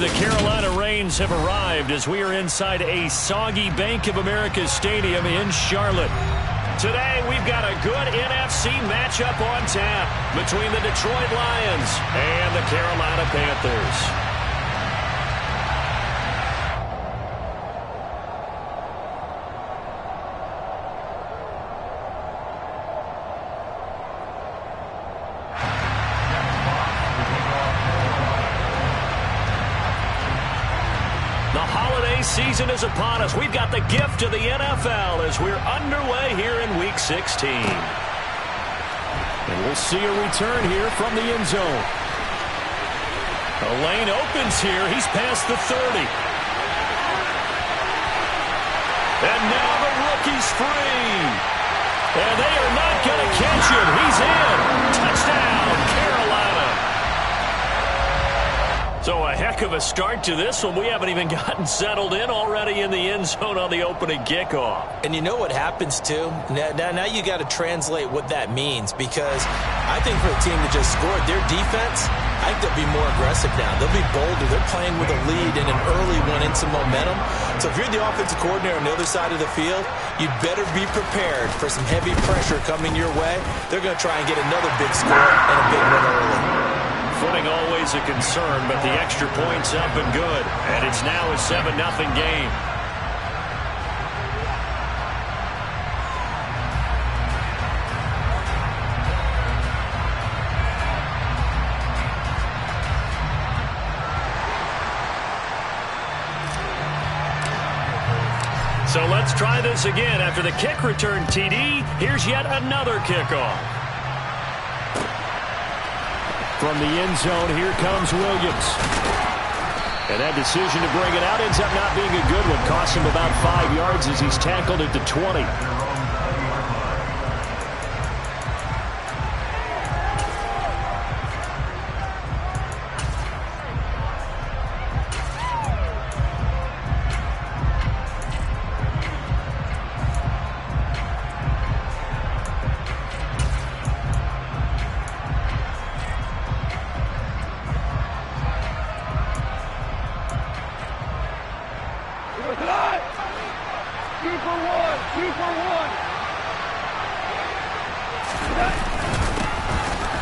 The Carolina Rains have arrived as we are inside a soggy Bank of America Stadium in Charlotte. Today, we've got a good NFC matchup on tap between the Detroit Lions and the Carolina Panthers. Season is upon us. We've got the gift of the NFL as we're underway here in Week 16. And we'll see a return here from the end zone. The lane opens here. He's past the 30. And now the rookie's free. And they are not going to catch him. He's in. Touchdown, Carolina. So a heck of a start to this one. We haven't even gotten settled in already in the end zone on the opening kickoff. And you know what happens, too? Now you got to translate what that means, because I think for the team that just scored, their defense, I think they'll be more aggressive now. They'll be bolder. They're playing with a lead and an early one and some momentum. So if you're the offensive coordinator on the other side of the field, you'd better be prepared for some heavy pressure coming your way. They're going to try and get another big score and a big one early. Footing always a concern, but the extra point's up and good. And it's now a 7-0 game. So let's try this again. After the kick return TD, here's yet another kickoff. From the end zone, here comes Williams. And that decision to bring it out ends up not being a good one. Costs him about 5 yards as he's tackled at the 20.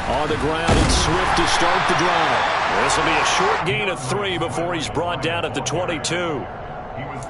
On the ground and Swift to start the drive. This will be a short gain of 3 before he's brought down at the 22.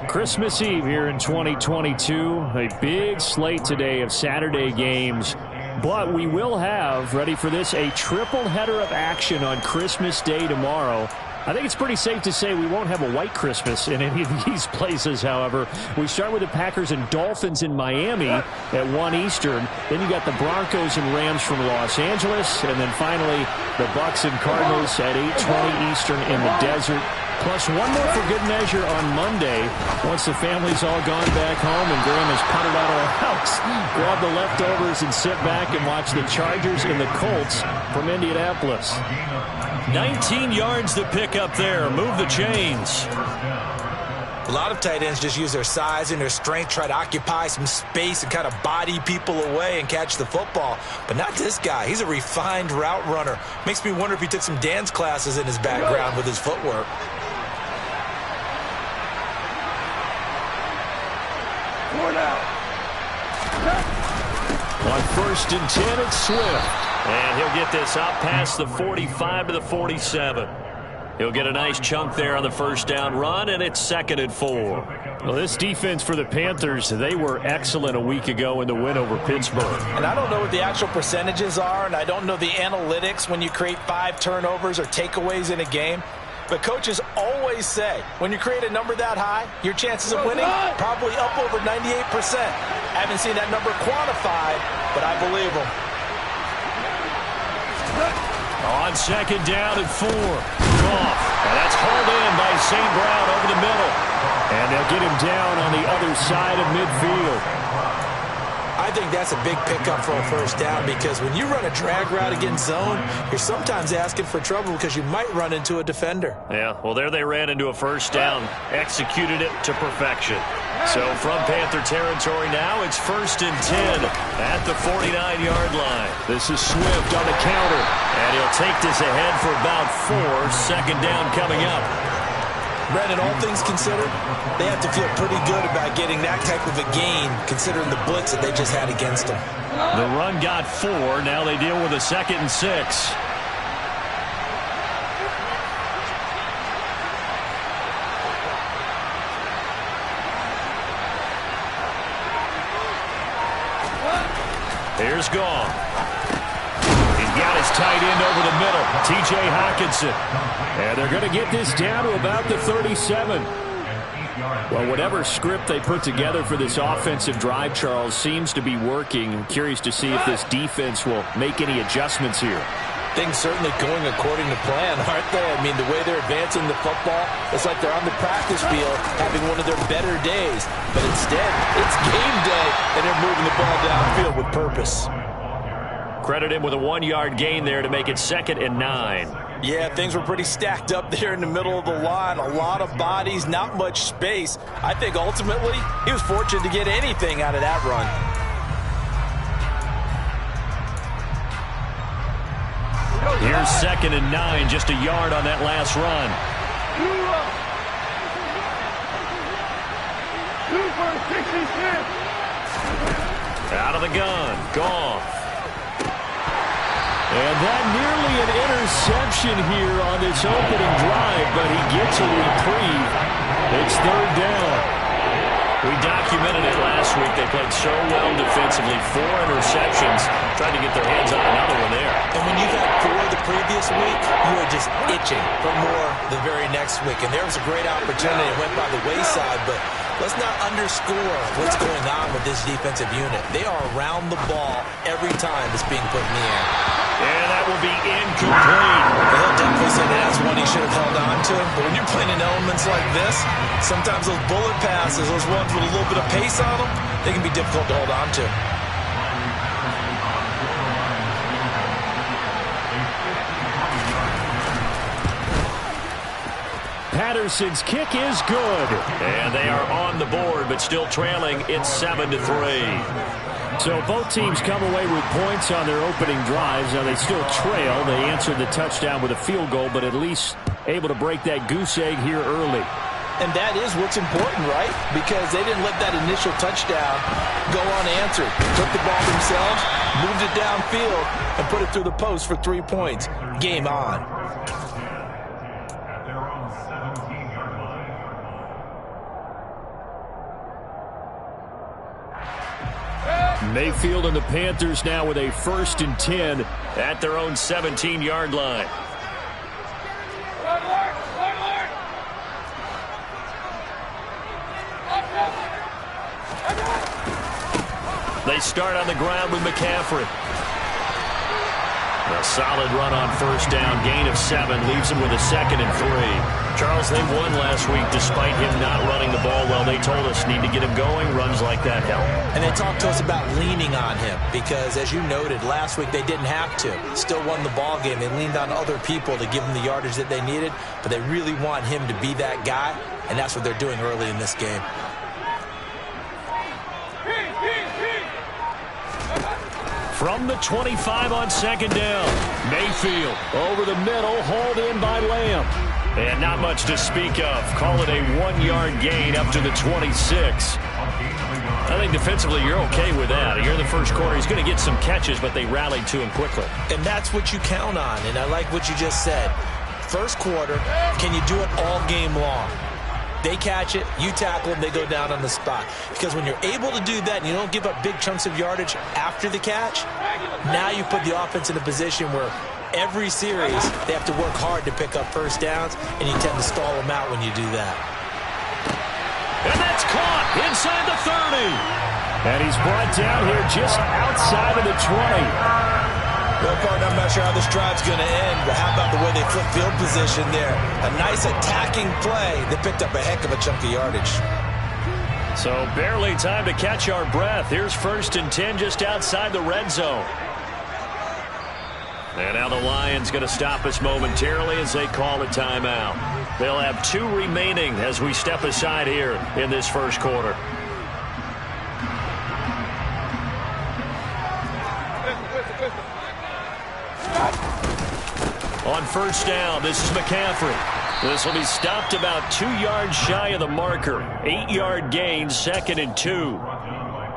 Christmas Eve here in 2022. A big slate today of Saturday games. But we will have, ready for this, a triple header of action on Christmas Day tomorrow. I think it's pretty safe to say we won't have a white Christmas in any of these places, however. We start with the Packers and Dolphins in Miami at 1 Eastern. Then you got the Broncos and Rams from Los Angeles. And then finally, the Bucs and Cardinals at 8:20 Eastern in the desert. Plus one more for good measure on Monday. Once the family's all gone back home and Graham has putted out of the house, grab the leftovers and sit back and watch the Chargers and the Colts from Indianapolis. 19 yards to pick up there. Move the chains. A lot of tight ends just use their size and their strength, try to occupy some space and kind of body people away and catch the football. But not this guy. He's a refined route runner. Makes me wonder if he took some dance classes in his background with his footwork. On 1st and 10, it's Swift. And he'll get this out past the 45 to the 47. He'll get a nice chunk there on the first down run, and it's 2nd and 4. Well, this defense for the Panthers, they were excellent a week ago in the win over Pittsburgh. And I don't know what the actual percentages are, and I don't know the analytics when you create 5 turnovers or takeaways in a game. But coaches always say, when you create a number that high, your chances of winning probably up over 98%. I haven't seen that number quantified, but I believe them. On 2nd down and 4. Goff. And that's hauled in by St. Brown over the middle. And they'll get him down on the other side of midfield. I think that's a big pickup for a first down, because when you run a drag route against zone, you're sometimes asking for trouble because you might run into a defender. Yeah, well, there they ran into a first down, executed it to perfection. So from Panther territory now, it's 1st and 10 at the 49-yard line. This is Swift on the counter, and he'll take this ahead for about 4. 2nd down coming up. Brandon, all things considered, they have to feel pretty good about getting that type of a gain, considering the blitz that they just had against them. The run got 4. Now they deal with a 2nd and 6. Here's Gong. He's got his tight end over the middle, T.J. Hockenson. And they're going to get this down to about the 37. Well, whatever script they put together for this offensive drive, Charles, seems to be working. I'm curious to see if this defense will make any adjustments here. Things certainly going according to plan, aren't they? I mean, the way they're advancing the football, it's like they're on the practice field having one of their better days. But instead, it's game day, and they're moving the ball downfield with purpose. Credit him with a 1-yard gain there to make it 2nd and 9. Yeah, things were pretty stacked up there in the middle of the line. A lot of bodies, not much space. I think ultimately he was fortunate to get anything out of that run. Here's 2nd and 9, just a yard on that last run. Out of the gun, Gone. And that nearly an interception here on this opening drive, but he gets a reprieve. It's 3rd down. We documented it last week. They played so well defensively. 4 interceptions. Tried to get their hands on another one there. And when you've had 4 the previous week, you are just itching for more the very next week. And there was a great opportunity. It went by the wayside, but let's not underscore what's going on with this defensive unit. They are around the ball every time it's being put in the air. And that will be incomplete. He'll definitely say that that's one he should have held on to. But when you're playing in elements like this, sometimes those bullet passes, those ones with a little bit of pace on them, they can be difficult to hold on to. Patterson's kick is good. And they are on the board, but still trailing. It's 7-3. So both teams come away with points on their opening drives. Now they still trail. They answered the touchdown with a field goal, but at least able to break that goose egg here early. And that is what's important, right? Because they didn't let that initial touchdown go unanswered. Took the ball themselves, moved it downfield, and put it through the post for 3 points. Game on. Mayfield and the Panthers now with a 1st and 10 at their own 17-yard line. They start on the ground with McCaffrey. A solid run on 1st down, gain of 7, leaves him with a 2nd and 3. Charles, they won last week despite him not running the ball well. They told us need to get him going. Runs like that help. And they talked to us about leaning on him because, as you noted, last week they didn't have to. Still won the ball game. They leaned on other people to give them the yardage that they needed, but they really want him to be that guy, and that's what they're doing early in this game. From the 25 on 2nd down. Mayfield over the middle, hauled in by Lamb. And not much to speak of. Call it a 1-yard gain up to the 26. I think defensively you're okay with that. You're in the first quarter. He's going to get some catches, but they rallied to him quickly. And that's what you count on, and I like what you just said. First quarter, can you do it all game long? They catch it, you tackle them, they go down on the spot. Because when you're able to do that and you don't give up big chunks of yardage after the catch, now you put the offense in a position where every series they have to work hard to pick up 1st downs, and you tend to stall them out when you do that. And that's caught inside the 30. And he's brought down here just outside of the 20. Well, partner, I'm not sure how this drive's going to end, but how about the way they flip field position there? A nice attacking play. They picked up a heck of a chunk of yardage. So barely time to catch our breath. Here's 1st and 10 just outside the red zone. And now the Lions going to stop us momentarily as they call a timeout. They'll have 2 remaining as we step aside here in this first quarter. On 1st down, this is McCaffrey. This will be stopped about 2 yards shy of the marker. 8-yard gain, 2nd and 2.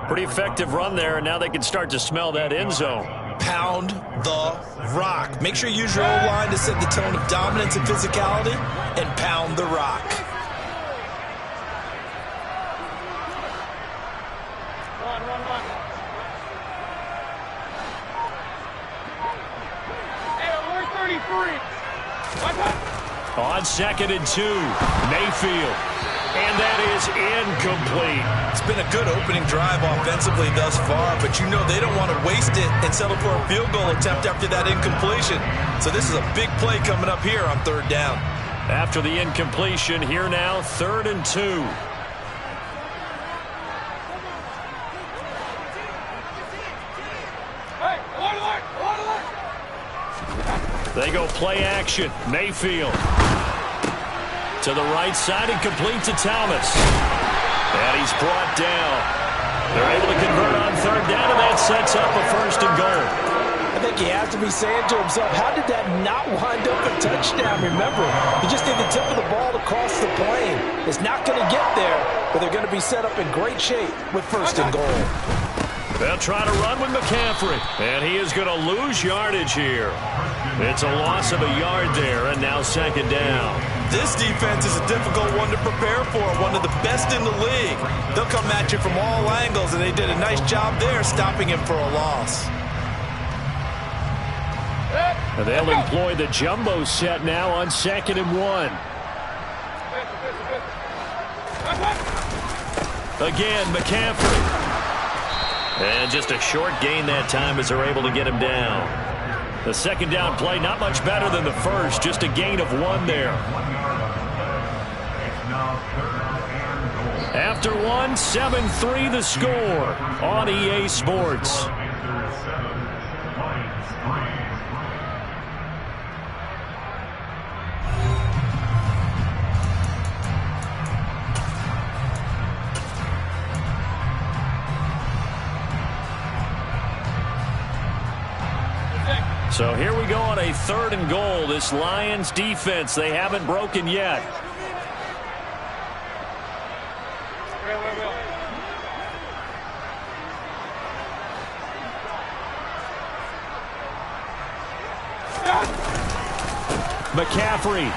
Pretty effective run there, and now they can start to smell that end zone. Pound the rock. Make sure you use your O-line to set the tone of dominance and physicality, and pound the rock. On 2nd and 2, Mayfield. And that is incomplete. It's been a good opening drive offensively thus far, but you know they don't want to waste it and settle for a field goal attempt after that incompletion. So this is a big play coming up here on 3rd down. After the incompletion, here now, 3rd and 2. They go play action. Mayfield to the right side and complete to Thomas. And he's brought down. They're able to convert on 3rd down, and that sets up a 1st and goal. I think he has to be saying to himself, how did that not wind up a touchdown? Remember, you just need the tip of the ball to cross the plane. It's not going to get there, but they're going to be set up in great shape with 1st and goal. They'll try to run with McCaffrey, and he is going to lose yardage here. It's a loss of a yard there, and now 2nd down. This defense is a difficult one to prepare for, one of the best in the league. They'll come at you from all angles, and they did a nice job there stopping him for a loss. And they'll employ the jumbo set now on 2nd and 1. Again, McCaffrey. And just a short gain that time as they're able to get him down. The 2nd down play, not much better than the first, just a gain of 1 there. After 1, 7-3 the score on EA Sports. So here we go on a 3rd and goal. This Lions defense, they haven't broken yet. McCaffrey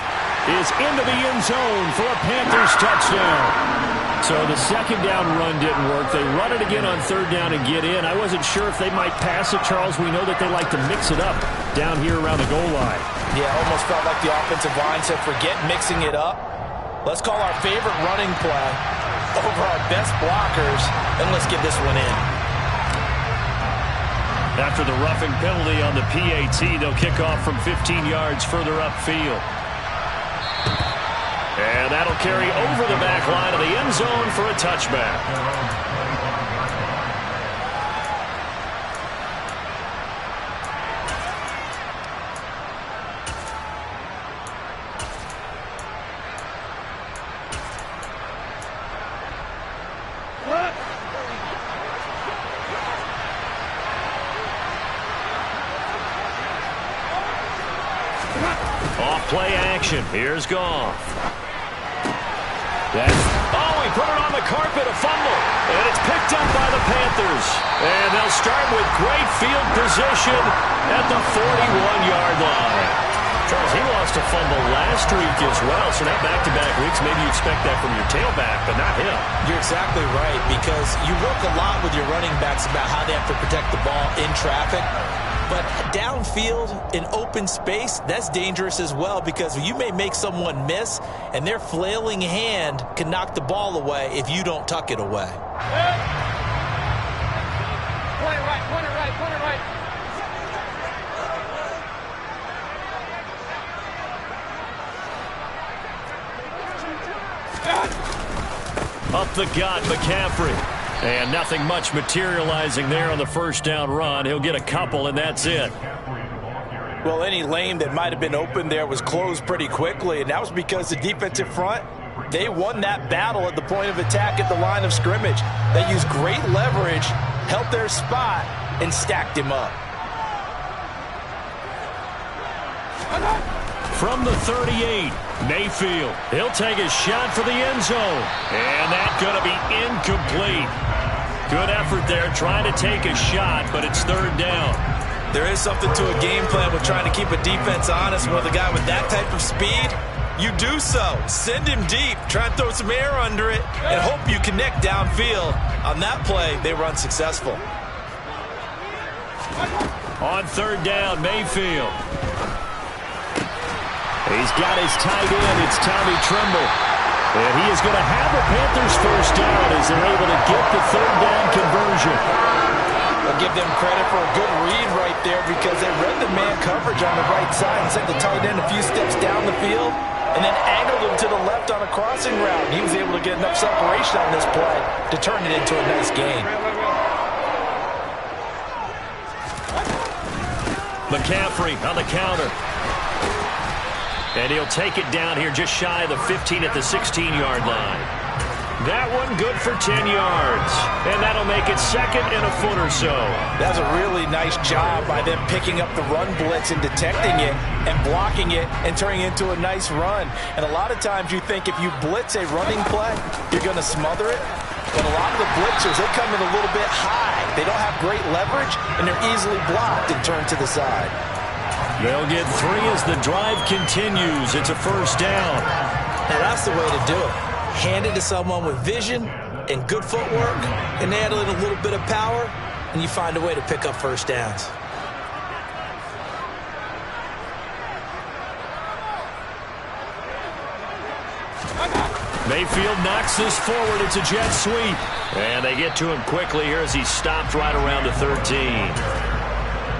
is into the end zone for a Panthers touchdown. So the 2nd down run didn't work. They run it again on 3rd down and get in. I wasn't sure if they might pass it, Charles. We know that they like to mix it up down here around the goal line. Yeah, almost felt like the offensive line said, forget mixing it up. Let's call our favorite running play over our best blockers, and let's get this one in. After the roughing penalty on the PAT, they'll kick off from 15 yards further upfield. And that'll carry over the back line of the end zone for a touchback. Off play action. Here's Goff. He put it on the carpet, a fumble, and it's picked up by the Panthers. And they'll start with great field position at the 41-yard line. Charles, he lost a fumble last week as well, so now back-to-back weeks, maybe you expect that from your tailback, but not him. You're exactly right, because you work a lot with your running backs about how they have to protect the ball in traffic. But downfield in open space, that's dangerous as well, because you may make someone miss, and their flailing hand can knock the ball away if you don't tuck it away. Point it right, point it right, point it right. Up the gut, McCaffrey. And nothing much materializing there on the 1st down run. He'll get a couple, and that's it. Well, any lane that might have been open there was closed pretty quickly, and that was because the defensive front, they won that battle at the point of attack at the line of scrimmage. They used great leverage, held their spot, and stacked him up. From the 38, Mayfield, he'll take a shot for the end zone. And that's going to be incomplete. Good effort there trying to take a shot, but it's third down. There is something to a game plan with trying to keep a defense honest with a guy with that type of speed. You do so. Send him deep. Try and throw some air under it and hope you connect downfield. On that play, they run successful. On third down, Mayfield. He's got his tight end. It's Tommy Tremble. And he is going to have the Panthers first down as they're able to get the third down conversion. I'll give them credit for a good read right there because they read the man coverage on the right side and sent the tight end a few steps down the field and then angled him to the left on a crossing route. He was able to get enough separation on this play to turn it into a nice gain. McCaffrey on the counter. And he'll take it down here just shy of the 15 at the 16-yard line. That one good for 10 yards. And that'll make it second and a foot or so. That's a really nice job by them picking up the run blitz and detecting it and blocking it and turning it into a nice run. And a lot of times you think if you blitz a running play, you're going to smother it. But a lot of the blitzers, they come in a little bit high. They don't have great leverage, and they're easily blocked and turned to the side. They'll get 3 as the drive continues. It's a first down. Now that's the way to do it. Hand it to someone with vision and good footwork, and add in a little bit of power, and you find a way to pick up first downs. Mayfield knocks this forward. It's a jet sweep. And they get to him quickly here as he's stopped right around the 13.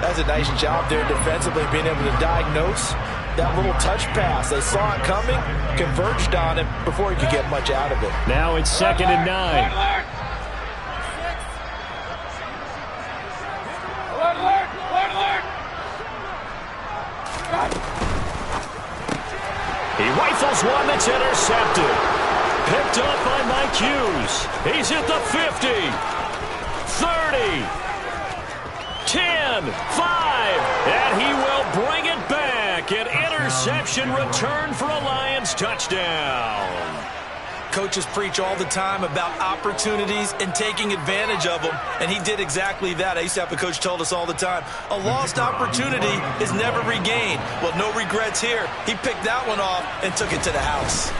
That's a nice job there defensively, being able to diagnose that little touch pass. They saw it coming, converged on it before he could get much out of it. Now it's 2nd and 9. He rifles one that's intercepted. Picked up by Mike Hughes. He's at the 50, 30, 10, 5, and he will bring it back. An interception return for a Lions touchdown. Coaches preach all the time about opportunities and taking advantage of them, and he did exactly that. I used to have a coach told us all the time, a lost opportunity is never regained. Well, no regrets here. He picked that one off and took it to the house.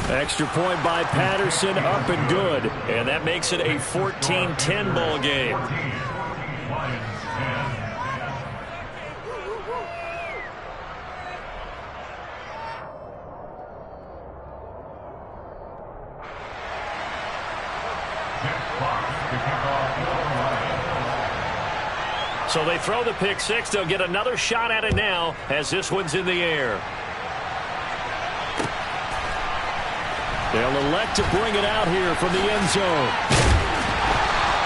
Extra point by Patterson, up and good. And that makes it a 14-10 ball game. So they throw the pick six. They'll get another shot at it now as this one's in the air. They'll elect to bring it out here from the end zone.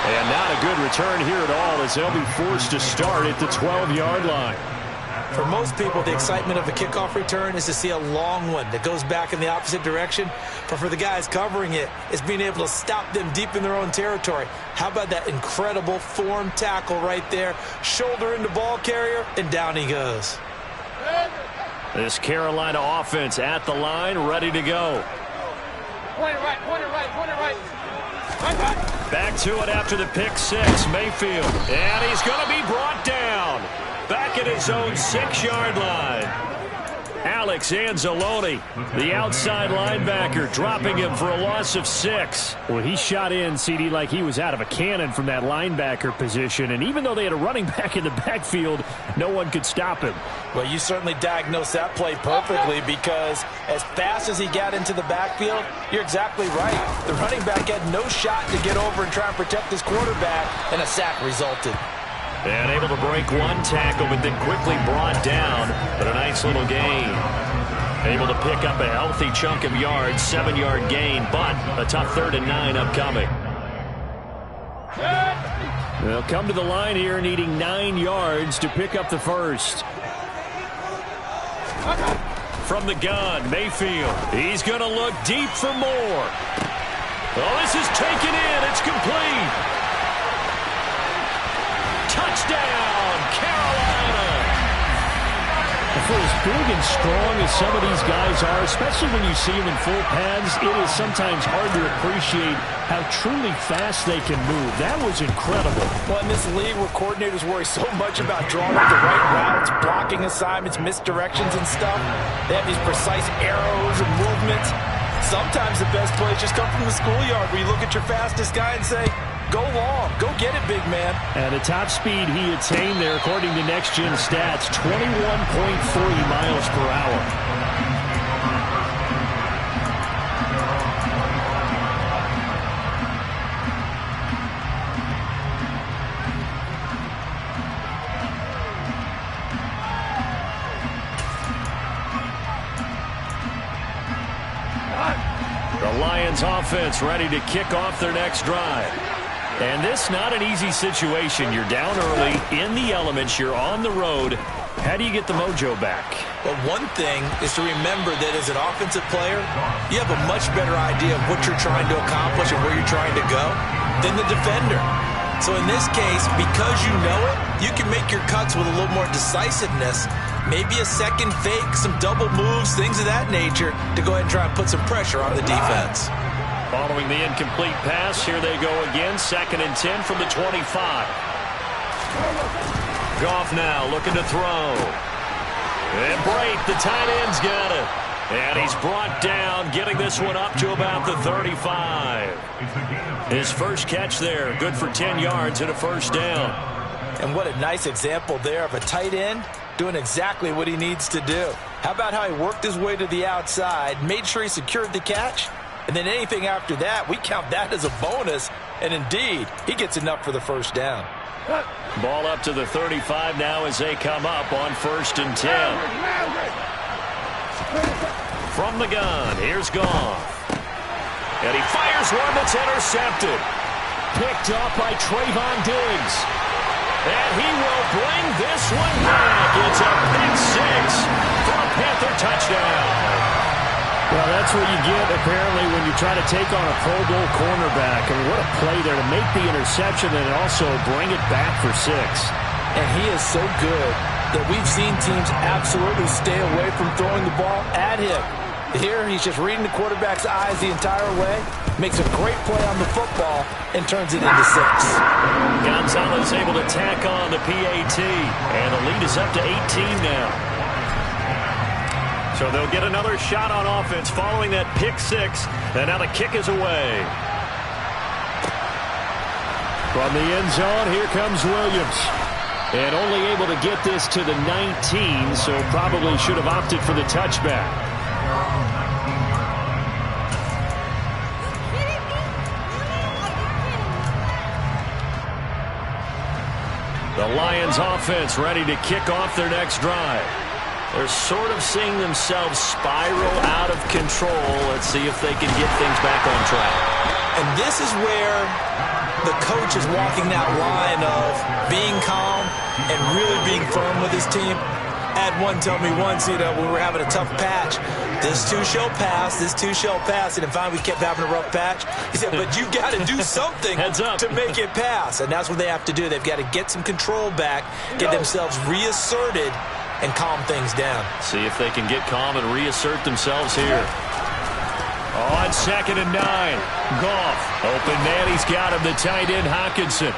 And not a good return here at all as they'll be forced to start at the 12-yard line. For most people, the excitement of a kickoff return is to see a long one that goes back in the opposite direction. But for the guys covering it, it's being able to stop them deep in their own territory. How about that incredible form tackle right there? Shoulder into ball carrier, and down he goes. This Carolina offense at the line, ready to go. Point it right, point it right, point it right. Back to it after the pick six, Mayfield. And he's going to be brought down. Back at his own 6-yard line. Alex Anzalone, the outside linebacker, dropping him for a loss of 6. Well, he shot in, CD, like he was out of a cannon from that linebacker position. And even though they had a running back in the backfield, no one could stop him. Well, you certainly diagnosed that play perfectly because as fast as he got into the backfield, you're exactly right. The running back had no shot to get over and try and protect his quarterback, and a sack resulted. And able to break one tackle, but then quickly brought down. But a nice little gain. Able to pick up a healthy chunk of yards, 7-yard gain, but a tough 3rd and 9 upcoming. They'll come to the line here needing 9 yards to pick up the first. From the gun, Mayfield. He's going to look deep for more. Oh, this is taken in. It's complete. Touchdown, Carolina! For his big and strong as some of these guys are, especially when you see them in full pads, it is sometimes hard to appreciate how truly fast they can move. That was incredible. Well, in this league where coordinators worry so much about drawing up the right routes, blocking assignments, misdirections and stuff, they have these precise arrows and movements. Sometimes the best plays just come from the schoolyard where you look at your fastest guy and say, go long, go get it, big man. And the top speed he attained there, according to Next Gen Stats, 21.3 miles per hour. The Lions offense ready to kick off their next drive. And this not an easy situation. You're down early, in the elements, you're on the road. How do you get the mojo back? Well, one thing is to remember that as an offensive player, you have a much better idea of what you're trying to accomplish and where you're trying to go than the defender. So in this case, because you know it, you can make your cuts with a little more decisiveness, maybe a second fake, some double moves, things of that nature, to go ahead and try and put some pressure on the defense. Following the incomplete pass, here they go again. 2nd and 10 from the 25. Goff now looking to throw. And Brate, the tight end's got it. And he's brought down, getting this one up to about the 35. His first catch there, good for 10 yards and a first down. And what a nice example there of a tight end doing exactly what he needs to do. How about how he worked his way to the outside, made sure he secured the catch, and then anything after that, we count that as a bonus. And indeed, he gets enough for the first down. Ball up to the 35 now as they come up on 1st and 10. From the gun, here's Goff. And he fires one that's intercepted. Picked up by Trayvon Diggs. And he will bring this one back. It's a pick 6 for a Panther touchdown. Well, that's what you get, apparently, when you try to take on a Pro Bowl cornerback. I mean, what a play there to make the interception and also bring it back for 6. And he is so good that we've seen teams absolutely stay away from throwing the ball at him. Here, he's just reading the quarterback's eyes the entire way, makes a great play on the football, and turns it into 6. Gonzalez able to tack on the PAT, and the lead is up to 18 now. So they'll get another shot on offense following that pick 6, and now the kick is away. From the end zone, here comes Williams. And only able to get this to the 19, so probably should have opted for the touchback. The Lions offense ready to kick off their next drive. They're sort of seeing themselves spiral out of control. Let's see if they can get things back on track. And this is where the coach is walking that line of being calm and really being firm with his team. I had one tell me once, when we were having a tough patch, this too shall pass, this too shall pass. And finally we kept having a rough patch. He said, but you got to do something to make it pass. And that's what they have to do. They've got to get some control back, get themselves reasserted, and calm things down. See if they can get calm and reassert themselves here. On 2nd and 9. Goff. Open man. He's got him. The tight end, Hockenson.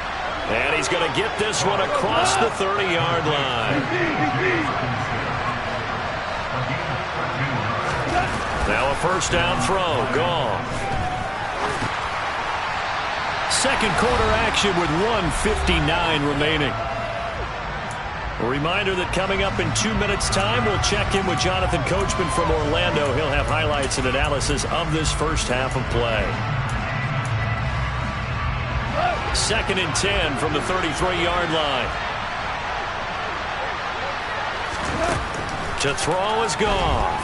And he's going to get this one across the 30-yard line. Now a first down throw. Goff. Second quarter action with 1:59 remaining. A reminder that coming up in 2 minutes' time, we'll check in with Jonathan Coachman from Orlando. He'll have highlights and analysis of this first half of play. 2nd and 10 from the 33-yard line. To throw is Goff.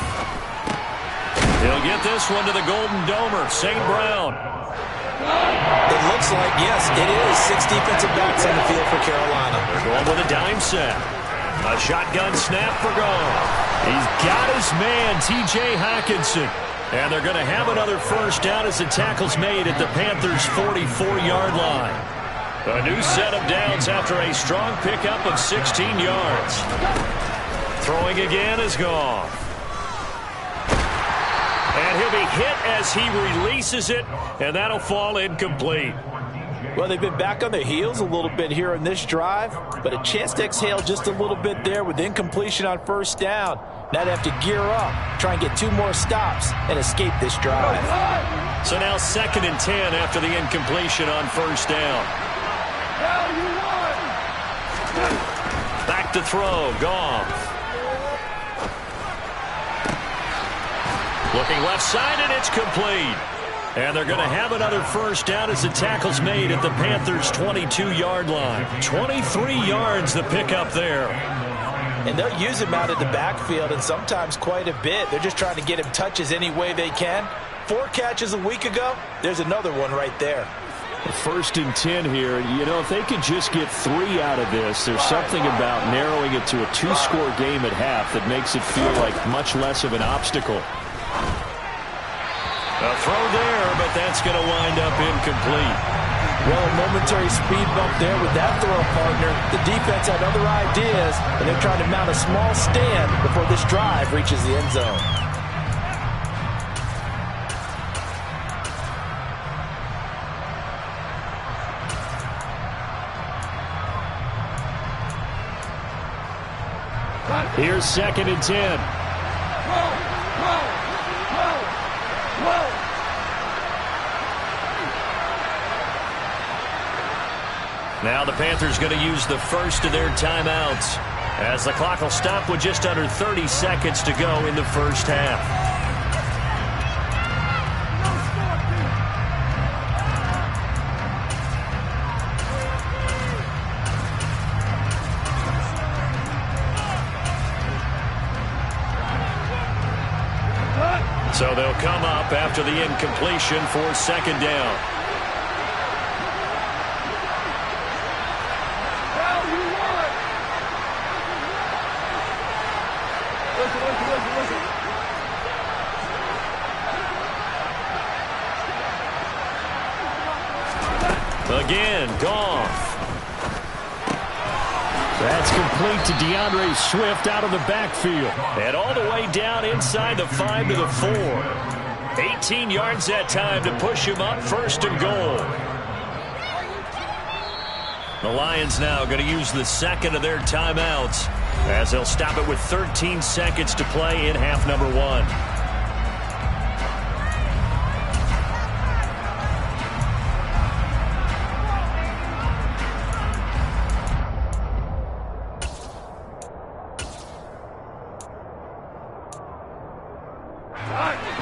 He'll get this one to the Golden Domer, St. Brown. It looks like, yes, it is 6 defensive backs on the field for Carolina. They're going with a dime set. A shotgun snap for Goff. He's got his man, T.J. Hockenson. And they're going to have another first down as the tackle's made at the Panthers' 44-yard line. A new set of downs after a strong pickup of 16 yards. Throwing again is Goff. And he'll be hit as he releases it, and that'll fall incomplete. Well, they've been back on their heels a little bit here in this drive, but a chance to exhale just a little bit there with incompletion on first down. Now they have to gear up, try and get 2 more stops, and escape this drive. So now 2nd and 10 after the incompletion on first down. Back to throw, Goff. Looking left side, and it's complete. And they're going to have another first down as the tackle's made at the Panthers' 22-yard line. 23 yards the pickup there. And they'll use him out of the backfield, and sometimes quite a bit. They're just trying to get him touches any way they can. 4 catches a week ago. There's another one right there. 1st and 10 here. You know, if they could just get 3 out of this, there's something about narrowing it to a 2-score game at half that makes it feel like much less of an obstacle. A throw there, but that's going to wind up incomplete. Well, a momentary speed bump there with that throw partner. The defense had other ideas, and they're trying to mount a small stand before this drive reaches the end zone. Here's 2nd and 10. Now the Panthers going to use the first of their timeouts as the clock will stop with just under 30 seconds to go in the first half. So they'll come up after the incompletion for 2nd down. Again, Goff. That's complete to DeAndre Swift out of the backfield. And all the way down inside the 5 to the 4. 18 yards that time to push him up, 1st and goal. The Lions now going to use the 2nd of their timeouts as they'll stop it with 13 seconds to play in half number 1.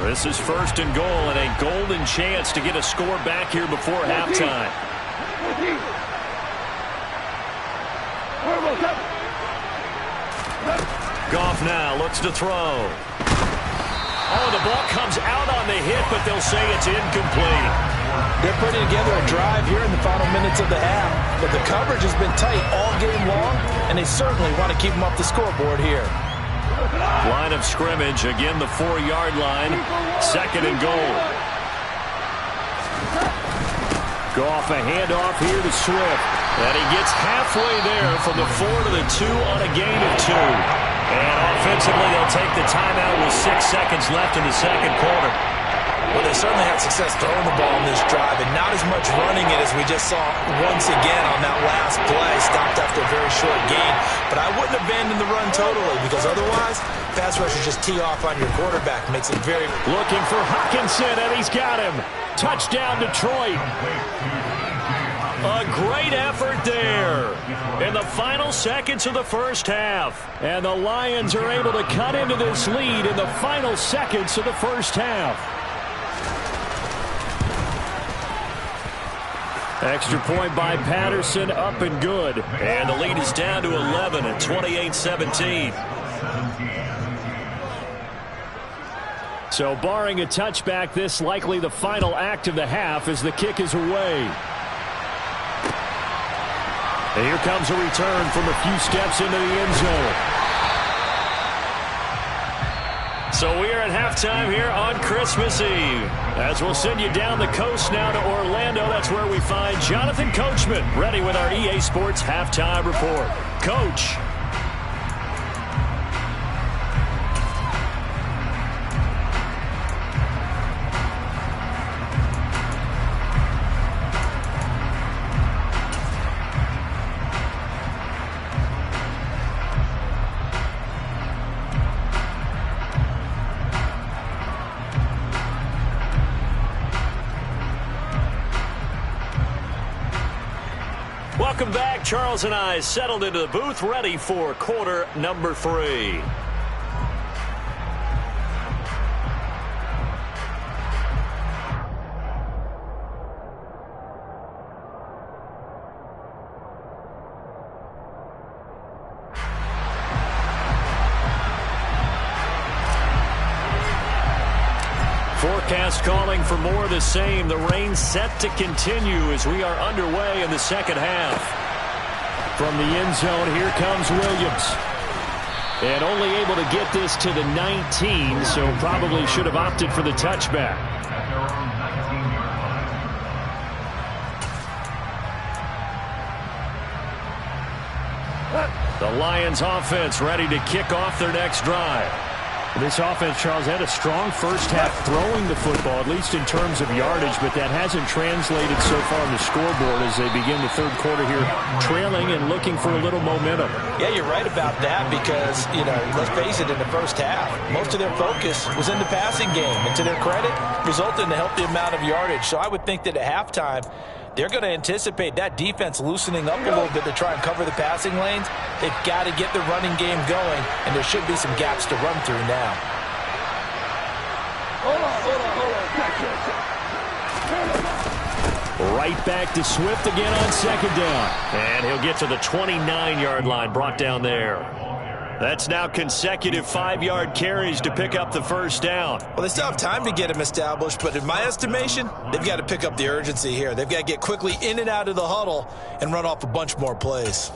This is 1st and goal and a golden chance to get a score back here before halftime. Goff now looks to throw. Oh, the ball comes out on the hit, but they'll say it's incomplete. They're putting together a drive here in the final minutes of the half, but the coverage has been tight all game long, and they certainly want to keep them off the scoreboard here. Line of scrimmage, again the 4-yard line, 2nd and goal. Goff a handoff here to Swift. And he gets halfway there from the 4 to the 2 on a gain of 2. And offensively, they'll take the timeout with 6 seconds left in the 2nd quarter. Well, they certainly had success throwing the ball in this drive, and not as much running it as we just saw once again on that last play, stopped after a very short gain. But I wouldn't abandon the run totally, because otherwise, pass rushers just tee off on your quarterback. Makes it very... Looking for Hockenson, and he's got him. Touchdown, Detroit. A great effort there in the final seconds of the first half. And the Lions are able to cut into this lead in the final seconds of the first half. Extra point by Patterson, up and good. And the lead is down to 11 at 28-17. So barring a touchback, this likely the final act of the half as the kick is away. And here comes a return from a few steps into the end zone. So we are at halftime here on Christmas Eve. As we'll send you down the coast now to Orlando, that's where we find Jonathan Coachman ready with our EA Sports Halftime Report. Coach. Welcome back. Charles and I settled into the booth, ready for quarter number 3. Forecast calling for more of the same. The rain set to continue as we are underway in the second half. From the end zone, here comes Williams. And only able to get this to the 19, so probably should have opted for the touchback. The Lions offense ready to kick off their next drive. This offense, Charles, had a strong first half throwing the football, at least in terms of yardage, but that hasn't translated so far on the scoreboard as they begin the third quarter here, trailing and looking for a little momentum. Yeah, you're right about that because, let's face it, in the first half, most of their focus was in the passing game. And to their credit, resulted in a healthy amount of yardage. So I would think that at halftime, they're going to anticipate that defense loosening up a little bit to try and cover the passing lanes. They've got to get the running game going, and there should be some gaps to run through now. Right back to Swift again on second down. And he'll get to the 29-yard line, brought down there. That's now consecutive 5-yard carries to pick up the first down. Well, they still have time to get him established, but in my estimation, they've got to pick up the urgency here. They've got to get quickly in and out of the huddle and run off a bunch more plays.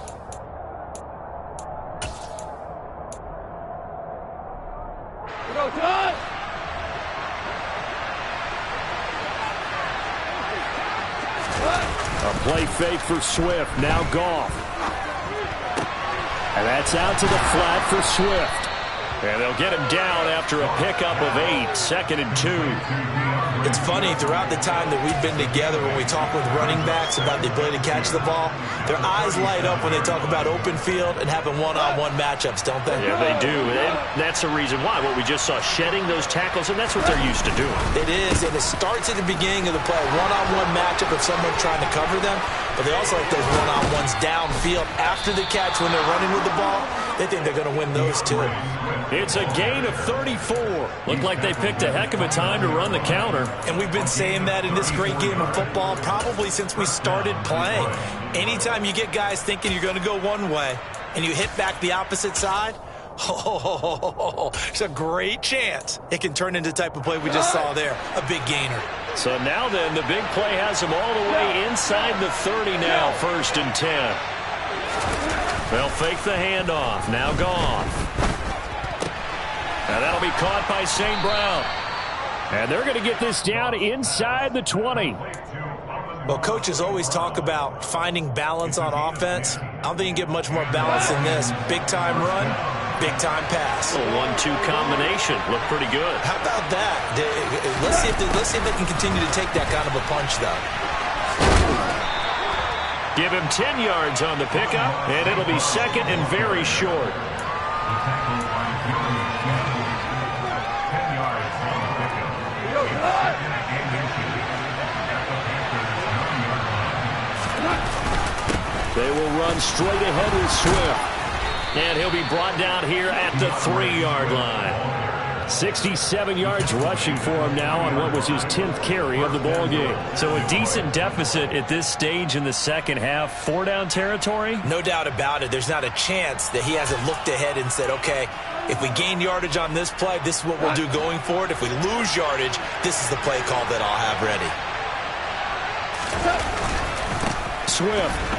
A play fake for Swift. Now Goff. And that's out to the flat for Swift. And they'll get him down after a pickup of 8, 2nd and 2. It's funny, throughout the time that we've been together when we talk with running backs about the ability to catch the ball, their eyes light up when they talk about open field and having one-on-one matchups, don't they? Yeah, they do. And that's the reason why. What we just saw, shedding those tackles, and that's what they're used to doing. It is, and it starts at the beginning of the play. One-on-one matchup with someone trying to cover them, but they also like those one-on-ones downfield after the catch when they're running with the ball. They think they're going to win those, too. It's a gain of 34. Looked like they picked a heck of a time to run the counter. And we've been saying that in this great game of football probably since we started playing. Anytime you get guys thinking you're going to go one way and you hit back the opposite side, it's a great chance it can turn into the type of play we just saw there, a big gainer. So now then, the big play has them all the way inside the 30 now, 1st and 10. They'll fake the handoff. Now Goff. And that'll be caught by St. Brown. And they're going to get this down inside the 20. Well, coaches always talk about finding balance on offense. I don't think you can get much more balance than this. Big-time run, big-time pass. A 1-2 combination. Look pretty good. How about that? Let's see if they can continue to take that kind of a punch, though. Give him 10 yards on the pickup, and it'll be 2nd and very short. They will run straight ahead with Swift. And he'll be brought down here at the 3-yard line. 67 yards rushing for him now on what was his 10th carry of the ball game. So a decent deficit at this stage in the second half. 4-down territory? No doubt about it. There's not a chance that he hasn't looked ahead and said, okay, if we gain yardage on this play, this is what we'll do going forward. If we lose yardage, this is the play call that I'll have ready. Swift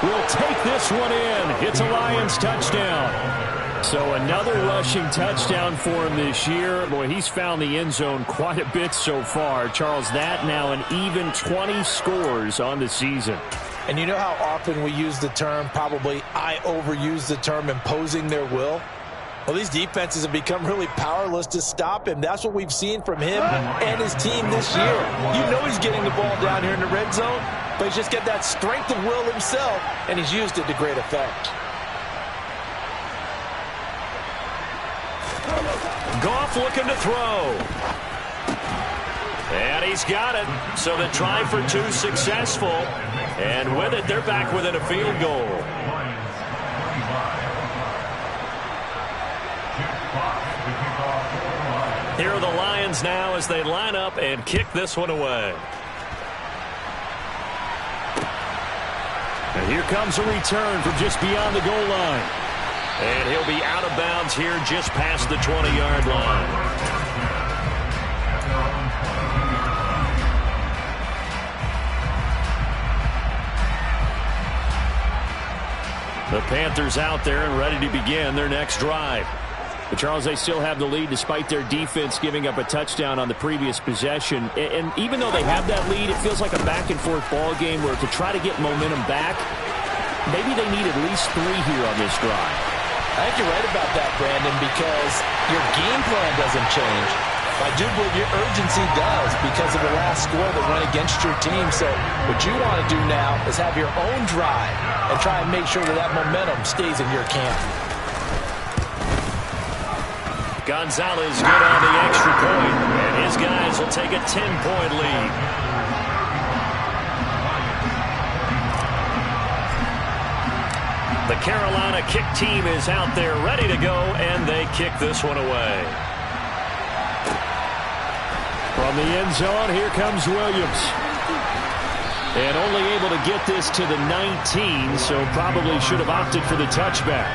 will take this one in. It's a Lions touchdown. So another rushing touchdown for him this year. Boy, he's found the end zone quite a bit so far. Charles, that now an even 20 scores on the season. And you know how often we use the term, probably I overuse the term, imposing their will? Well, these defenses have become really powerless to stop him. That's what we've seen from him and his team this year. You know he's getting the ball down here in the red zone, but he's just got that strength of will himself, and he's used it to great effect. Goff looking to throw. And he's got it. So the try for two successful. And with it, they're back within a field goal. Here are the Lions now as they line up and kick this one away. And here comes a return from just beyond the goal line. And he'll be out of bounds here just past the 20-yard line. The Panthers out there and ready to begin their next drive. But Charles, they still have the lead despite their defense giving up a touchdown on the previous possession. And even though they have that lead, it feels like a back-and-forth ball game where to try to get momentum back, maybe they need at least 3 here on this drive. I think you're right about that, Brandon, because your game plan doesn't change. I do believe your urgency does because of the last score that went against your team. So what you want to do now is have your own drive and try and make sure that that momentum stays in your camp. Gonzalez good on the extra point, and his guys will take a 10-point lead. The Carolina kick team is out there ready to go, and they kick this one away. From the end zone, here comes Williams. And only able to get this to the 19, so probably should have opted for the touchback.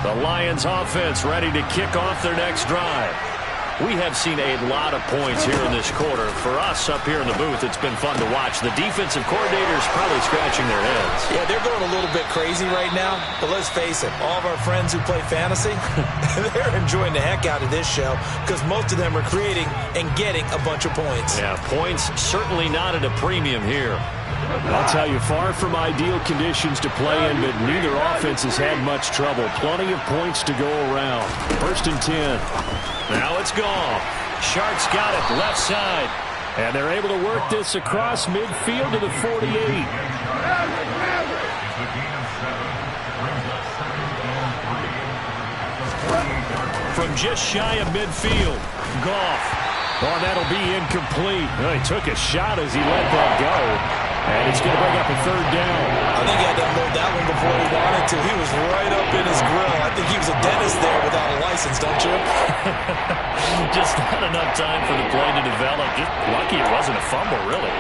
The Lions offense ready to kick off their next drive. We have seen a lot of points here in this quarter. For us up here in the booth, it's been fun to watch. The defensive coordinators probably scratching their heads. Yeah, they're going a little bit crazy right now. But let's face it, all of our friends who play fantasy, they're enjoying the heck out of this show because most of them are creating and getting a bunch of points. Yeah, points certainly not at a premium here. I'll tell you, far from ideal conditions to play in, but neither offense has had much trouble. Plenty of points to go around. 1st and 10. Now it's gone. Sharks got it left side. And they're able to work this across midfield to the 48. From just shy of midfield, Goff. Oh, that'll be incomplete. Well, he took a shot as he let that go. And it's going to bring up a 3rd down. I think he had to unload that one before he wanted to. He was right up in his grill. I think he was a dentist there without a license, don't you? Just not enough time for the play to develop. Just lucky it wasn't a fumble, really.